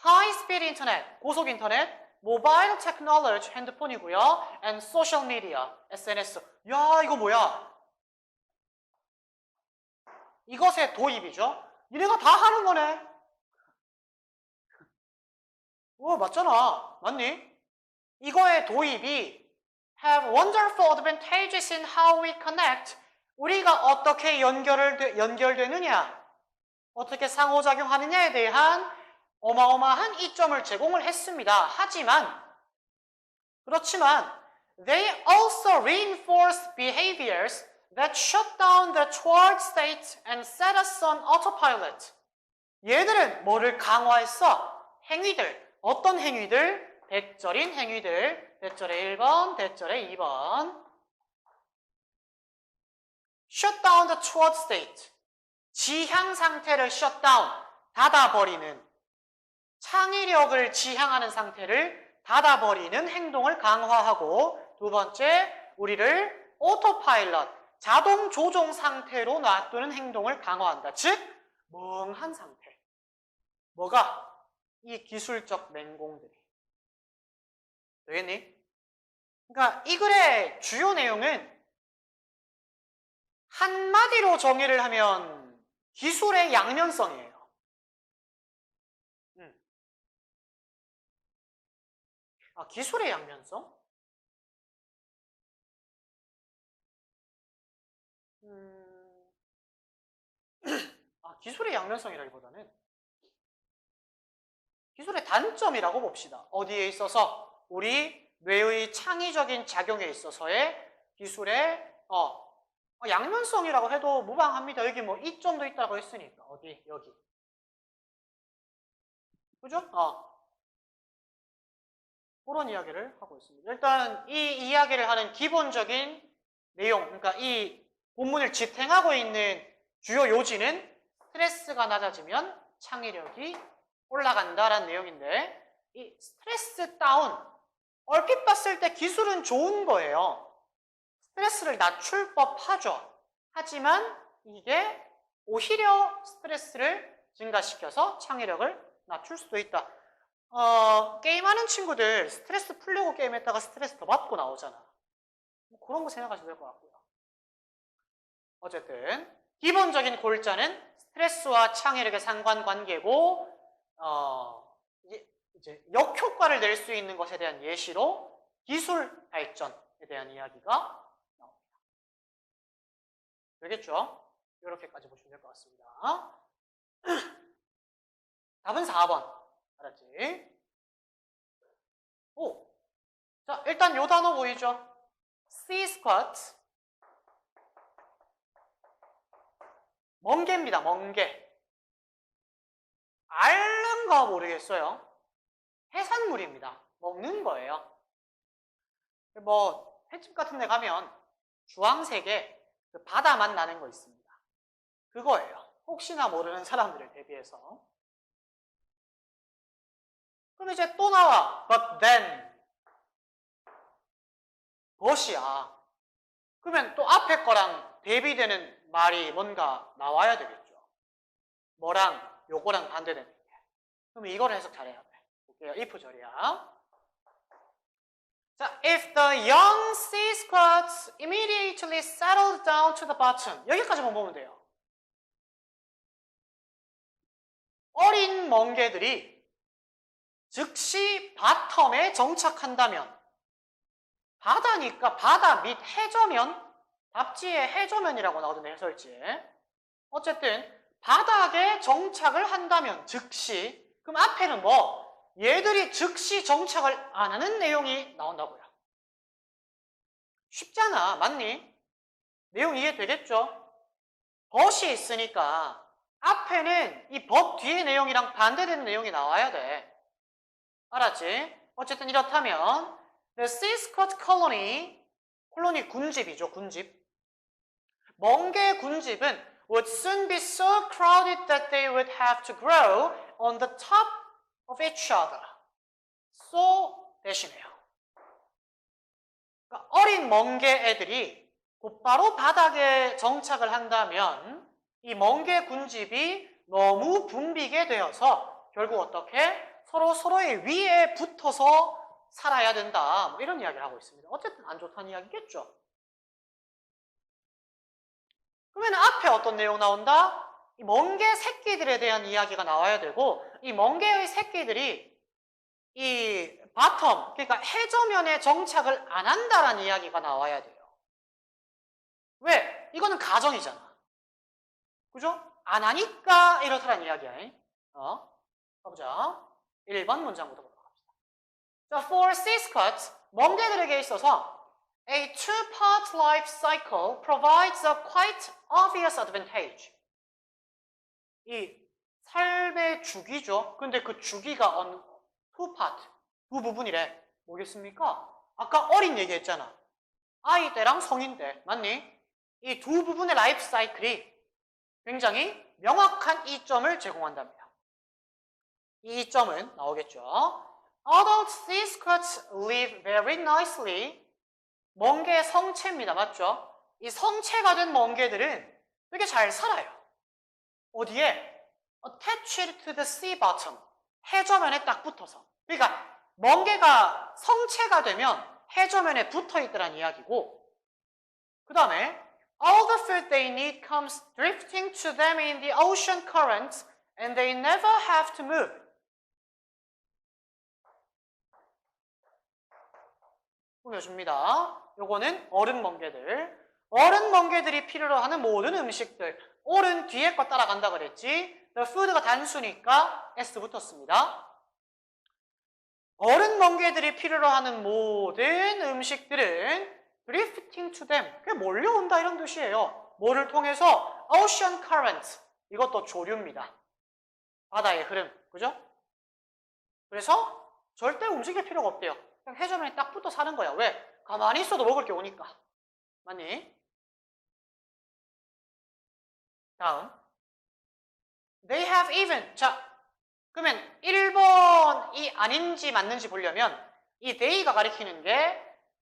high-speed 인터넷, 고속 인터넷, 모바일 테크놀로지, 핸드폰이고요. and social media, SNS. 야, 이거 뭐야? 이것의 도입이죠. 니네가 다 하는 거네. 맞잖아. 맞니? 이거의 도입이 have wonderful advantages in how we connect. 우리가 어떻게 연결되느냐, 어떻게 상호작용하느냐에 대한 어마어마한 이점을 제공을 했습니다. 그렇지만 they also reinforce behaviors that shut down the toward state and set us on autopilot. 얘들은 뭐를 강화했어? 행위들. 어떤 행위들? 대절인 행위들. 대절의 1번, 대절의 2번. shut down the toward state. 지향 상태를 shut down, 닫아버리는, 창의력을 지향하는 상태를 닫아버리는 행동을 강화하고, 두 번째, 우리를 오토파일럿, 자동 조종 상태로 놔두는 행동을 강화한다. 즉, 멍한 상태. 뭐가? 이 기술적 맹공들이. 되겠니? 그러니까 이 글의 주요 내용은 한마디로 정의를 하면 기술의 양면성이에요. 기술의 양면성? 기술의 양면성이라기보다는 기술의 단점이라고 봅시다. 어디에 있어서? 우리 뇌의 창의적인 작용에 있어서의 기술의 양면성이라고 해도 무방합니다. 여기 뭐 이점도 있다고 했으니까. 어디? 여기. 그죠? 그런 이야기를 하고 있습니다. 일단 이 이야기를 하는 기본적인 내용, 그러니까 이 본문을 지탱하고 있는 주요 요지는 스트레스가 낮아지면 창의력이 올라간다라는 내용인데, 이 스트레스 다운, 얼핏 봤을 때 기술은 좋은 거예요. 스트레스를 낮출 법하죠. 하지만 이게 오히려 스트레스를 증가시켜서 창의력을 낮출 수도 있다. 게임하는 친구들 스트레스 풀려고 게임했다가 스트레스 더 받고 나오잖아. 그런 거 생각하시면 될 것 같고요. 어쨌든 기본적인 골자는 스트레스와 창의력의 상관관계고, 이제 역효과를 낼 수 있는 것에 대한 예시로 기술 발전에 대한 이야기가 나옵니다. 되겠죠? 이렇게까지 보시면 될 것 같습니다. 답은 4번. 알았지? 자, 일단 요 단어 보이죠? C squat. 멍게입니다. 멍게. 앓는 거 모르겠어요. 해산물입니다. 먹는 거예요. 뭐 횟집 같은 데 가면 주황색의 그 바다맛 나는 거 있습니다. 그거예요. 혹시나 모르는 사람들을 대비해서. 그럼 이제 또 나와. But then. but이야. 그러면 또 앞에 거랑 대비되는 말이 뭔가 나와야 되겠죠. 뭐랑 요거랑 반대되는 게. 그럼 이걸 해석 잘해야 돼. 볼게요. if 절이야. 자, if the young sea squats immediately settled down to the bottom. 여기까지만 보면 돼요. 어린 멍게들이 즉시 바텀에 정착한다면, 바다니까 바다 밑 해저면, 답지의 해저면이라고 나오던데 해설지에. 어쨌든 바닥에 정착을 한다면 즉시, 그럼 앞에는 뭐? 얘들이 즉시 정착을 안 하는 내용이 나온다고요. 쉽잖아. 맞니? 내용 이해되겠죠? 벗이 있으니까 앞에는 이 벗 뒤의 내용이랑 반대되는 내용이 나와야 돼. 알았지? 어쨌든 이렇다면 The sea squat colony, 콜로니 군집이죠. 군집. 멍게 군집은 would soon be so crowded that they would have to grow on the top of each other. so 대신해요. 그러니까 어린 멍게 애들이 곧바로 바닥에 정착을 한다면 이 멍게 군집이 너무 붐비게 되어서 결국 어떻게? 서로의 위에 붙어서 살아야 된다. 뭐 이런 이야기를 하고 있습니다. 어쨌든 안 좋다는 이야기겠죠. 그러면 앞에 어떤 내용 나온다? 이 멍게 새끼들에 대한 이야기가 나와야 되고, 이 멍게의 새끼들이 이 바텀, 그러니까 해저면에 정착을 안 한다라는 이야기가 나와야 돼요. 왜? 이거는 가정이잖아. 그죠? 안 하니까 이렇다는 이야기야. 가보자. 1번 문장부터 보도록 합시다. 자, for sea squats, 멍게들에게 있어서 A two-part life cycle provides a quite obvious advantage. 이 삶의 주기죠. 근데 그 주기가 on two part, 두 부분이래. 뭐겠습니까? 아까 어린 얘기했잖아. 아이 때랑 성인 때. 맞니? 이 두 부분의 라이프 사이클이 굉장히 명확한 이점을 제공한답니다. 이 이점은 나오겠죠. Adult sea squats live very nicely. 멍게의 성체입니다. 맞죠? 이 성체가 된 멍게들은 되게 잘 살아요. 어디에? Attached to the sea bottom. 해저면에 딱 붙어서. 그러니까 멍게가 성체가 되면 해저면에 붙어 있더란 이야기고, 그 다음에 all the food they need comes drifting to them in the ocean currents and they never have to move. 보여줍니다. 요거는 어른 멍게들. 어른 멍게들이 필요로 하는 모든 음식들. 어른 뒤에 거 따라간다 그랬지. The food가 단수니까 S 붙었습니다. 어른 멍게들이 필요로 하는 모든 음식들은 drifting to them. 그게 몰려온다 이런 뜻이에요. 뭐를 통해서? Ocean current. 이것도 조류입니다. 바다의 흐름. 그죠? 그래서 절대 움직일 필요가 없대요. 그냥 해저면에 딱 붙어 사는 거야. 왜? 가만히 있어도 먹을 게 오니까. 맞니? 다음. They have even. 자, 그러면 1번이 아닌지 맞는지 보려면 이 they가 가리키는 게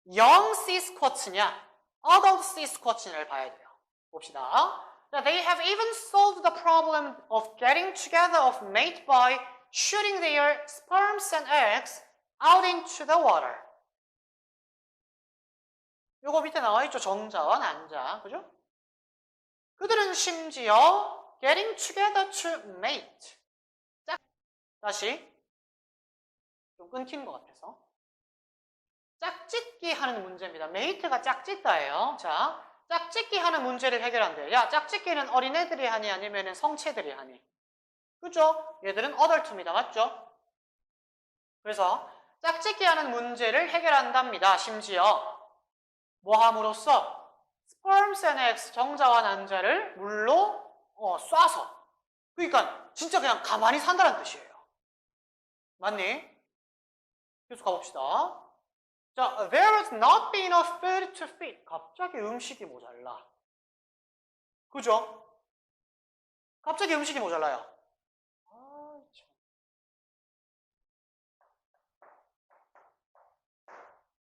young sea squats냐, adult sea squats냐를 봐야 돼요. 봅시다. They have even solved the problem of getting together of mate by shooting their sperms and eggs out into the water. 요거 밑에 나와 있죠. 정자와 난자. 그죠? 그들은 심지어 getting together to mate. 다시 좀 끊긴 것 같아서. 짝짓기 하는 문제입니다. mate가 짝짓다예요. 자, 짝짓기 하는 문제를 해결한대요. 야, 짝짓기는 어린애들이 하니 아니면 성체들이 하니? 그죠? 얘들은 adult입니다. 맞죠? 그래서 짝짓기 하는 문제를 해결한답니다. 심지어 뭐 함으로써? sperms and eggs, 정자와 난자를 물로 쏴서. 그러니까 진짜 그냥 가만히 산다는 뜻이에요. 맞니? 계속 가봅시다. 자, there has not been enough food to feed. 갑자기 음식이 모자라. 그죠? 갑자기 음식이 모자라요. 아, 참.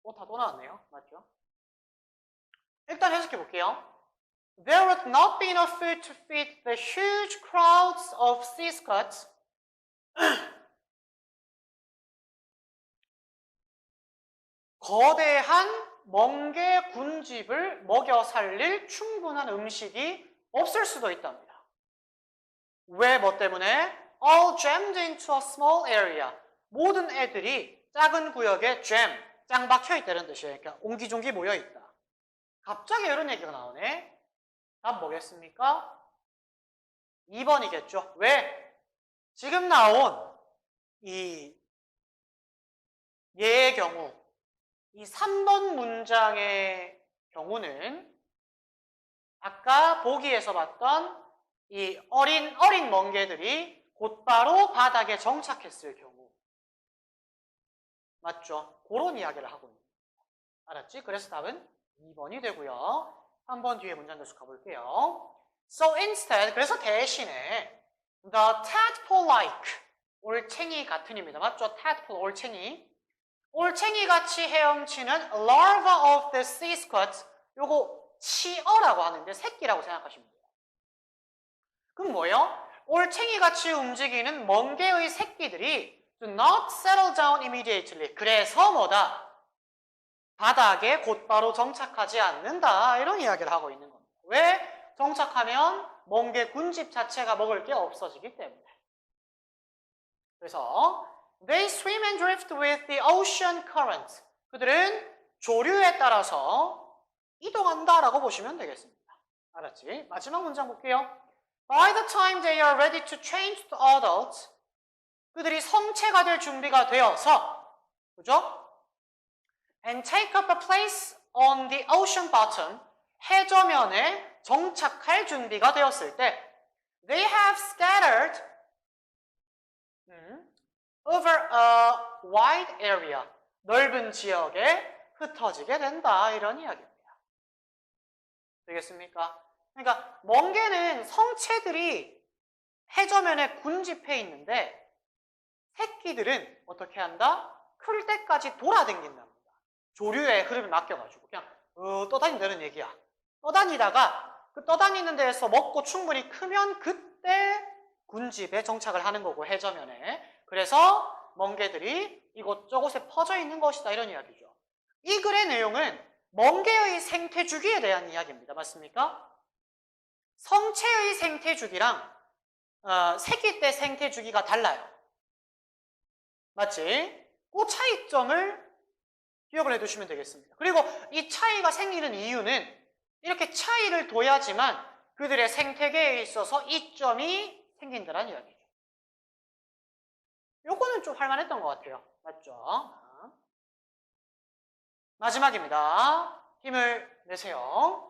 오타 또 나왔네요. 맞죠? 일단 해석해 볼게요. There has not been enough food to feed the huge crowds of sea squats. 거대한 멍게 군집을 먹여 살릴 충분한 음식이 없을 수도 있답니다. 왜? 뭐 때문에? All jammed into a small area. 모든 애들이 작은 구역에 jam, 짱 박혀 있다는 뜻이에요. 그러니까 옹기종기 모여 있다. 갑자기 이런 얘기가 나오네. 답 뭐겠습니까? 2번이겠죠. 왜? 지금 나온 이 예의 경우, 이 3번 문장의 경우는 아까 보기에서 봤던 이 어린 멍게들이 곧바로 바닥에 정착했을 경우. 맞죠? 그런 이야기를 하고 있는 거예요. 알았지? 그래서 답은 2번이 되고요. 3번 뒤에 문장 계속 가볼게요. So instead, 그래서 대신에 the tadpole-like, 올챙이 같은입니다. 맞죠? tadpole, 올챙이. 올챙이 같이 헤엄치는 larva of the sea squat. 요거 치어라고 하는데 새끼라고 생각하시면 돼요. 그럼 뭐예요? 올챙이 같이 움직이는 멍게의 새끼들이 do not settle down immediately. 그래서 뭐다? 바닥에 곧바로 정착하지 않는다. 이런 이야기를 하고 있는 겁니다. 왜? 정착하면 멍게 군집 자체가 먹을 게 없어지기 때문에. 그래서 They swim and drift with the ocean current. 그들은 조류에 따라서 이동한다라고 보시면 되겠습니다. 알았지? 마지막 문장 볼게요. By the time they are ready to change to adults, 그들이 성체가 될 준비가 되어서, 그죠? And take up a place on the ocean bottom, 해저면에 정착할 준비가 되었을 때, they have scattered over a wide area, 넓은 지역에 흩어지게 된다. 이런 이야기입니다. 되겠습니까? 그러니까 멍게는 성체들이 해저면에 군집해 있는데 새끼들은 어떻게 한다? 클 때까지 돌아다닌답니다. 조류의 흐름에 맡겨가지고 그냥 떠다닌다는 얘기야. 떠다니다가 그 떠다니는 데에서 먹고 충분히 크면 그때 군집에 정착을 하는 거고, 해저면에. 그래서 멍게들이 이곳저곳에 퍼져 있는 것이다, 이런 이야기죠. 이 글의 내용은 멍게의 생태주기에 대한 이야기입니다. 맞습니까? 성체의 생태주기랑 새끼 때 생태주기가 달라요. 맞지? 그 차이점을 기억을 해두시면 되겠습니다. 그리고 이 차이가 생기는 이유는 이렇게 차이를 둬야지만 그들의 생태계에 있어서 이점이 생긴다는 이야기죠. 요거는 좀 할만했던 것 같아요. 맞죠? 마지막입니다. 힘을 내세요.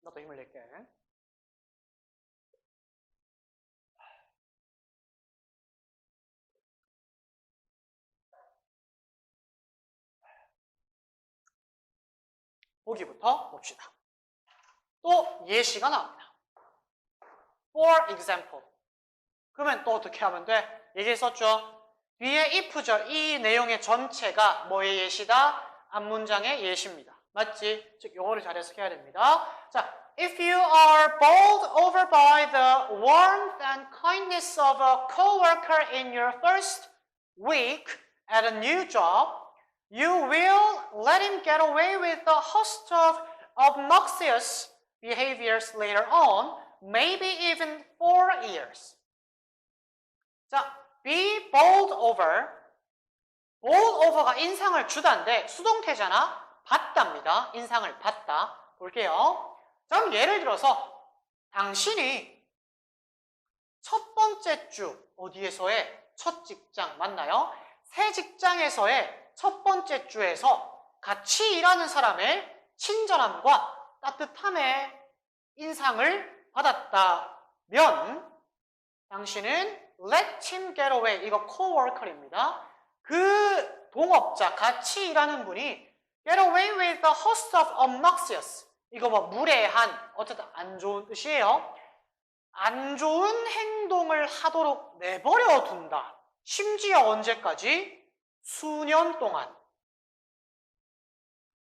나도 힘을 낼게. 보기부터 봅시다. 또 예시가 나옵니다. For example. 그러면 또 어떻게 하면 돼? 얘기했었죠? 뒤에 if죠. 이 내용의 전체가 뭐의 예시다? 앞문장의 예시입니다. 맞지? 즉 영어를 잘 해석해야 됩니다. 자, if you are bowled over by the warmth and kindness of a coworker in your first week at a new job, you will let him get away with a host of obnoxious behaviors later on, maybe even for years. 자, be bowled over. bowl over가 인상을 주다인데 수동태잖아. 받답니다. 인상을 받다. 볼게요. 자, 그럼 예를 들어서 당신이 첫 번째 주 어디에서의 첫 직장 맞나요? 새 직장에서의 첫 번째 주에서 같이 일하는 사람의 친절함과 따뜻함의 인상을 받았다면 당신은 let him get away, 이거 coworker입니다. 그 동업자, 같이 일하는 분이 get away with a host of obnoxious, 이거 뭐 무례한, 어쨌든 안 좋은 뜻이에요. 안 좋은 행동을 하도록 내버려 둔다. 심지어 언제까지? 수년 동안.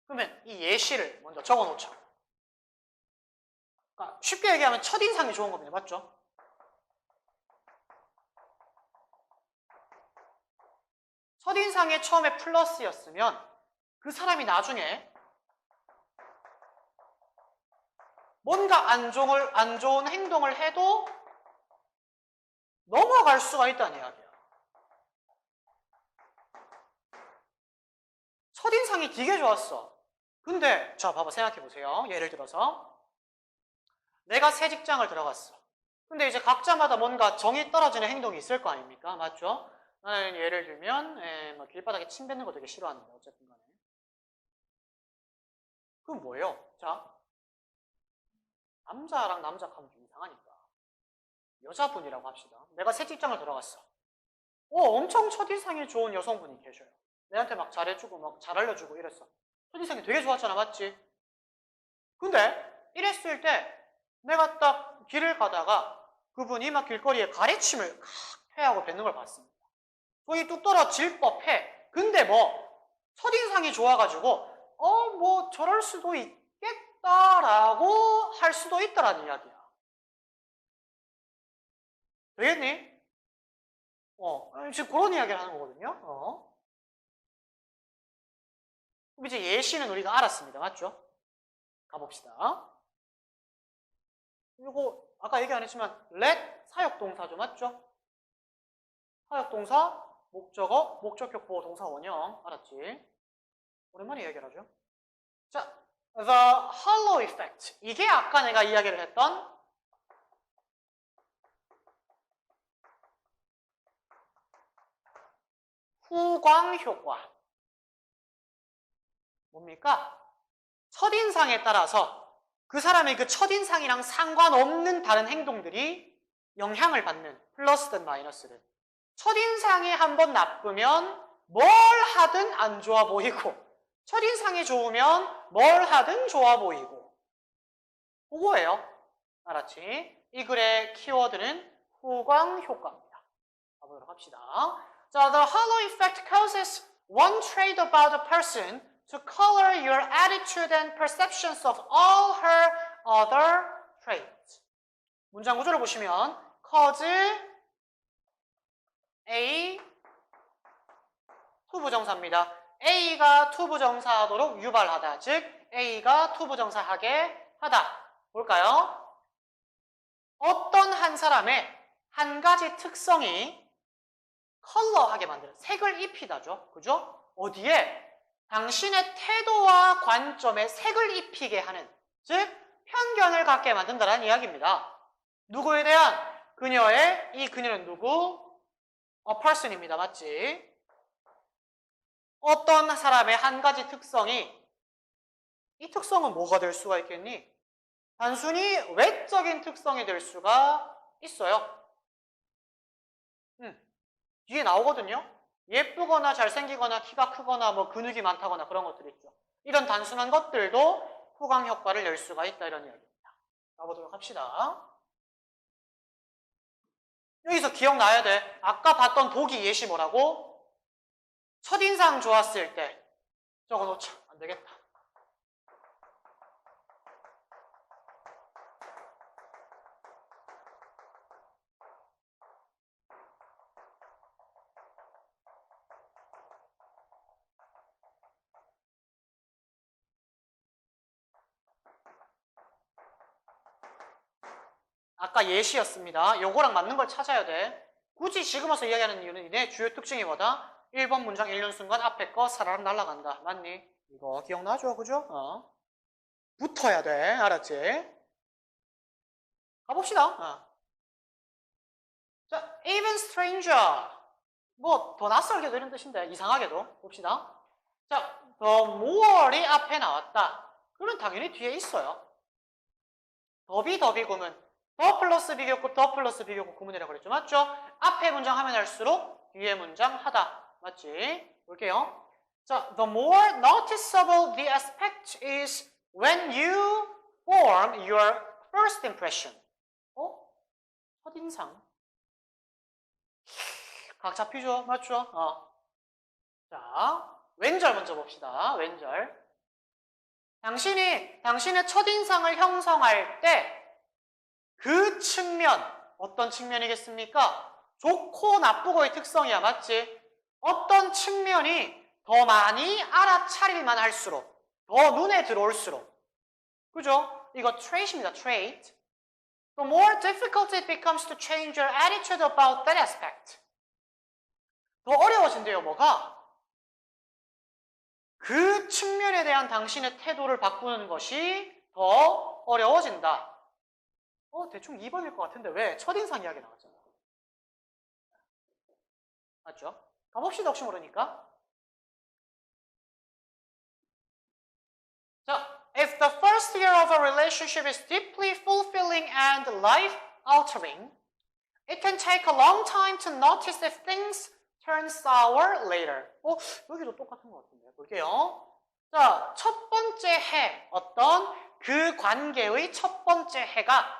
그러면 이 예시를 먼저 적어놓자. 그러니까 쉽게 얘기하면 첫인상이 좋은 겁니다. 맞죠? 첫인상에 처음에 플러스였으면 그 사람이 나중에 뭔가 안 좋은 행동을 해도 넘어갈 수가 있다는 이야기야. 첫인상이 되게 좋았어. 근데 자, 봐봐, 생각해보세요. 예를 들어서 내가 새 직장을 들어갔어. 근데 이제 각자마다 뭔가 정이 떨어지는 행동이 있을 거 아닙니까? 맞죠? 나는 예를 들면 뭐 길바닥에 침 뱉는 거 되게 싫어하는데 어쨌든 간에. 그건 뭐예요? 자, 남자랑 남자 하면 좀 이상하니까 여자분이라고 합시다. 내가 새 직장을 들어갔어. 엄청 첫인상이 좋은 여성분이 계셔요. 내한테 막 잘해주고 막 잘 알려주고 이랬어. 첫인상이 되게 좋았잖아. 맞지? 근데 이랬을 때 내가 딱 길을 가다가 그분이 막 길거리에 가래침을 폐하고 뱉는 걸 봤습니다. 손이 뚝 떨어질 법해. 근데 뭐 첫인상이 좋아가지고 뭐 저럴 수도 있겠다라고 할 수도 있다라는 이야기야. 되겠니? 지금 그런 이야기를 하는 거거든요. 그럼 이제 예시는 우리가 알았습니다. 맞죠? 가봅시다. 이거 아까 얘기 안 했지만 let 사역동사죠. 맞죠? 사역동사, 목적어, 목적격 보호 동사 원형. 알았지? 오랜만에 이야기를 하죠. 자, the halo effect. 이게 아까 내가 이야기를 했던 후광 효과. 뭡니까? 첫인상에 따라서 그 사람의 그 첫인상이랑 상관없는 다른 행동들이 영향을 받는, 플러스든 마이너스든. 첫인상이 한번 나쁘면 뭘 하든 안 좋아 보이고 첫인상이 좋으면 뭘 하든 좋아 보이고. 그거예요. 알았지? 이 글의 키워드는 후광 효과입니다. 가보도록 합시다. 자, the halo effect causes one trait about a person to color your attitude and perceptions of all her other traits. 문장 구조를 보시면 cause A 투부정사입니다. A가 투부정사하도록 유발하다. 즉 A가 투부정사하게 하다. 볼까요? 어떤 한 사람의 한 가지 특성이 컬러하게 만드는, 색을 입히다죠. 그죠? 어디에? 당신의 태도와 관점에 색을 입히게 하는, 즉 편견을 갖게 만든다는 이야기입니다. 누구에 대한? 그녀의, 이 그녀는 누구? A person입니다. 맞지? 어떤 사람의 한 가지 특성이, 이 특성은 뭐가 될 수가 있겠니? 단순히 외적인 특성이 될 수가 있어요. 뒤에 나오거든요. 예쁘거나 잘생기거나 키가 크거나 뭐 근육이 많다거나 그런 것들 있죠. 이런 단순한 것들도 후광 효과를 낼 수가 있다 이런 이야기입니다. 가보도록 합시다. 여기서 기억나야 돼. 아까 봤던 보기 예시 뭐라고? 첫인상 좋았을 때 적어놓자. 안 되겠다. 아까 예시였습니다. 요거랑 맞는 걸 찾아야 돼. 굳이 지금 와서 이야기하는 이유는 이내 주요 특징이 뭐다? 1번 문장 읽는 순간 앞에 거 사라락 날아간다. 맞니? 이거 기억나죠? 그죠? 붙어야 돼. 알았지? 가봅시다. 자, even stranger. 뭐 더 낯설게도 이런 뜻인데 이상하게도 봅시다. 자, the more이 앞에 나왔다. 그러면 당연히 뒤에 있어요. 더비 구문. 더 플러스 비교급, 더 플러스 비교급 구문이라고 그랬죠. 맞죠? 앞에 문장 하면 할수록 뒤에 문장 하다. 맞지? 볼게요. 자, the more noticeable the aspect is when you form your first impression. 첫인상. 각 잡히죠? 맞죠? 자, 왼절 먼저 봅시다. 왼절. 당신이 당신의 첫인상을 형성할 때 그 측면, 어떤 측면이겠습니까? 좋고 나쁘고의 특성이야. 맞지? 어떤 측면이 더 많이 알아차릴만 할수록, 더 눈에 들어올수록. 그죠? 이거 trait입니다. trait. The more difficult it becomes to change your attitude about that aspect. 더 어려워진대요. 뭐가? 그 측면에 대한 당신의 태도를 바꾸는 것이 더 어려워진다. 대충 2번일 것 같은데 왜? 첫인상 이야기 나왔잖아. 맞죠? 가봅시다. 혹시 모르니까. 자, if the first year of a relationship is deeply fulfilling and life-altering, it can take a long time to notice if things turn sour later. 여기도 똑같은 것 같은데. 볼게요. 자, 첫 번째 해. 어떤 그 관계의 첫 번째 해가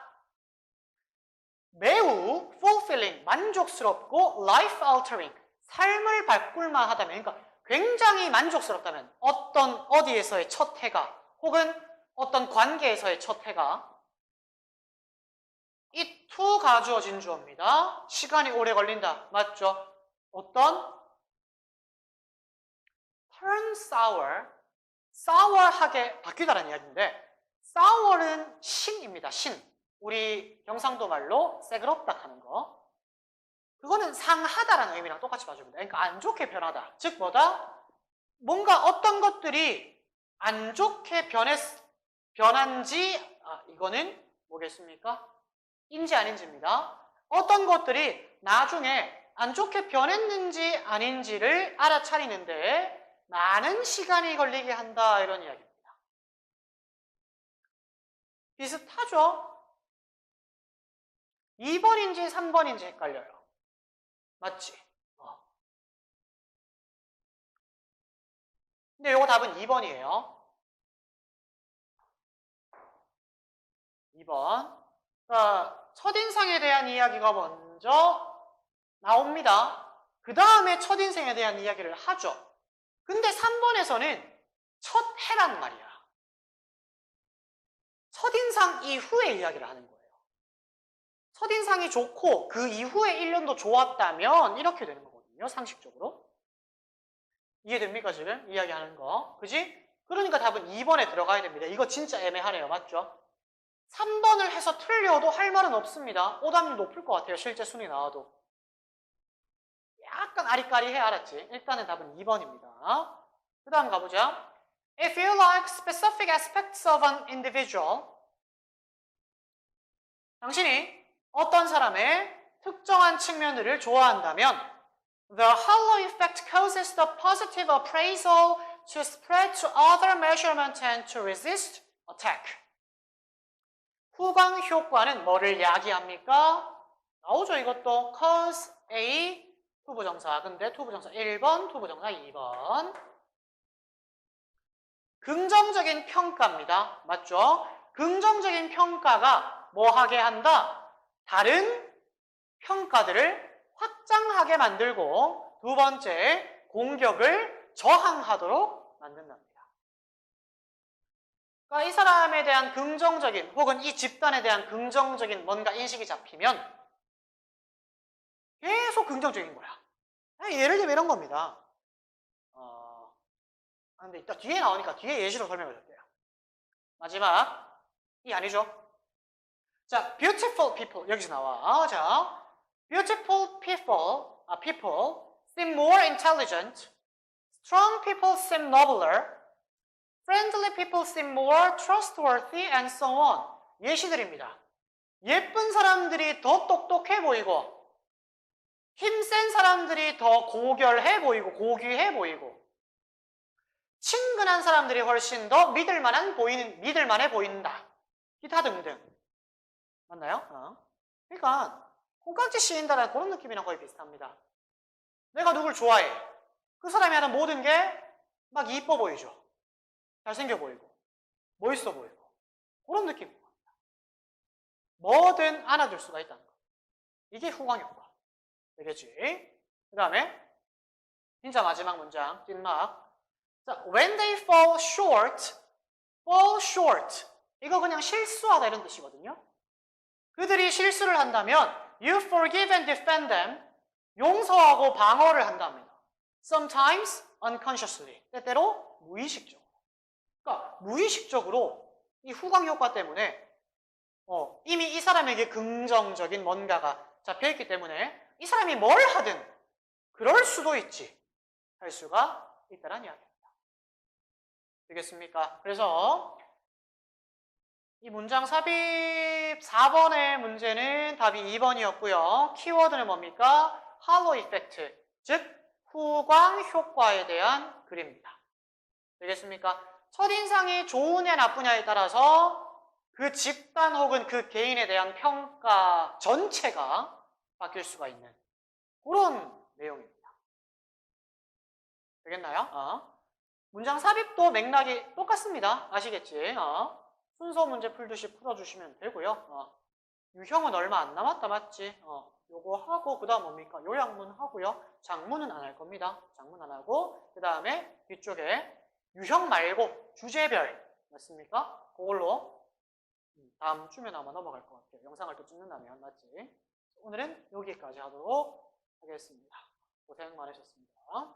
매우 fulfilling, 만족스럽고 life-altering, 삶을 바꿀만 하다면, 그러니까 굉장히 만족스럽다면 어디에서의 첫 해가 혹은 어떤 관계에서의 첫 해가 it to 가주어진 주어입니다. 시간이 오래 걸린다. 맞죠? 어떤 turn sour, sour하게 바뀌다라는 이야기인데 sour은 신입니다. 신. 우리 경상도 말로 새그럽다 하는 거. 그거는 상하다라는 의미랑 똑같이 봐줍니다. 그러니까 안 좋게 변하다. 즉 뭐다? 뭔가 어떤 것들이 안 좋게 변한지 이거는 뭐겠습니까? 인지 아닌지입니다. 어떤 것들이 나중에 안 좋게 변했는지 아닌지를 알아차리는데 많은 시간이 걸리게 한다 이런 이야기입니다. 비슷하죠? 2번인지 3번인지 헷갈려요. 맞지? 근데 요거 답은 2번이에요. 2번. 그러니까 첫인상에 대한 이야기가 먼저 나옵니다. 그 다음에 첫인상에 대한 이야기를 하죠. 근데 3번에서는 첫 해란 말이야. 첫인상 이후에 이야기를 하는 거예요. 첫인상이 좋고 그 이후에 1년도 좋았다면 이렇게 되는 거거든요. 상식적으로. 이해됩니까 지금? 이야기하는 거. 그지? 그러니까 답은 2번에 들어가야 됩니다. 이거 진짜 애매하네요. 맞죠? 3번을 해서 틀려도 할 말은 없습니다. 오답률 높을 것 같아요. 실제 순위 나와도. 약간 아리까리해. 알았지? 일단은 답은 2번입니다. 그 다음 가보자. If you like specific aspects of an individual, 당신이 어떤 사람의 특정한 측면들을 좋아한다면 The halo effect causes the positive appraisal to spread to other measurement and to resist attack. 후광 효과는 뭐를 야기합니까? 나오죠 이것도. cause A 투부정사. 근데 투부정사 1번, 투부정사 2번. 긍정적인 평가입니다. 맞죠? 긍정적인 평가가 뭐 하게 한다? 다른 평가들을 확장하게 만들고 두 번째, 공격을 저항하도록 만든답니다. 그러니까 이 사람에 대한 긍정적인 혹은 이 집단에 대한 긍정적인 뭔가 인식이 잡히면 계속 긍정적인 거야. 예를 들면 이런 겁니다. 근데 이따 뒤에 나오니까 뒤에 예시로 설명을 드릴게요. 마지막, 이 아니죠? 자, beautiful people 여기서 나와. 자, beautiful people seem more intelligent. Strong people seem nobler. Friendly people seem more trustworthy, and so on. 예시들입니다. 예쁜 사람들이 더 똑똑해 보이고, 힘센 사람들이 더 고결해 보이고, 고귀해 보이고, 친근한 사람들이 훨씬 더 믿을만해 보인다. 기타 등등. 맞나요? 그러니까 콩깍지 씌인다라는 그런 느낌이랑 거의 비슷합니다. 내가 누굴 좋아해. 그 사람이 하는 모든 게 막 이뻐 보이죠. 잘생겨 보이고 멋있어 보이고 그런 느낌입니다. 뭐든 안아줄 수가 있다는 거. 이게 후광 효과. 되겠지? 그 다음에 진짜 마지막 문장 찐막. 자, when they fall short. 이거 그냥 실수하다 이런 뜻이거든요. 그들이 실수를 한다면 you forgive and defend them. 용서하고 방어를 한답니다. Sometimes unconsciously. 때때로 무의식적으로. 그러니까 무의식적으로 이 후광 효과 때문에 이미 이 사람에게 긍정적인 뭔가가 잡혀있기 때문에 이 사람이 뭘 하든 그럴 수도 있지 할 수가 있다는 이야기입니다. 되겠습니까? 그래서 이 문장 삽입 4번의 문제는 답이 2번이었고요. 키워드는 뭡니까? 할로 이펙트, 즉 후광 효과에 대한 글입니다. 되겠습니까? 첫인상이 좋으냐 나쁘냐에 따라서 그 집단 혹은 그 개인에 대한 평가 전체가 바뀔 수가 있는 그런 내용입니다. 되겠나요? 문장 삽입도 맥락이 똑같습니다. 아시겠지? 순서 문제 풀듯이 풀어주시면 되고요. 유형은 얼마 안 남았다 맞지? 요거 하고 그 다음 뭡니까? 요약문 하고요. 장문은 안 할 겁니다. 장문 안 하고 그 다음에 뒤쪽에 유형 말고 주제별 맞습니까? 그걸로 다음 주면 아마 넘어갈 것 같아요. 영상을 또 찍는다면 맞지? 오늘은 여기까지 하도록 하겠습니다. 고생 많으셨습니다.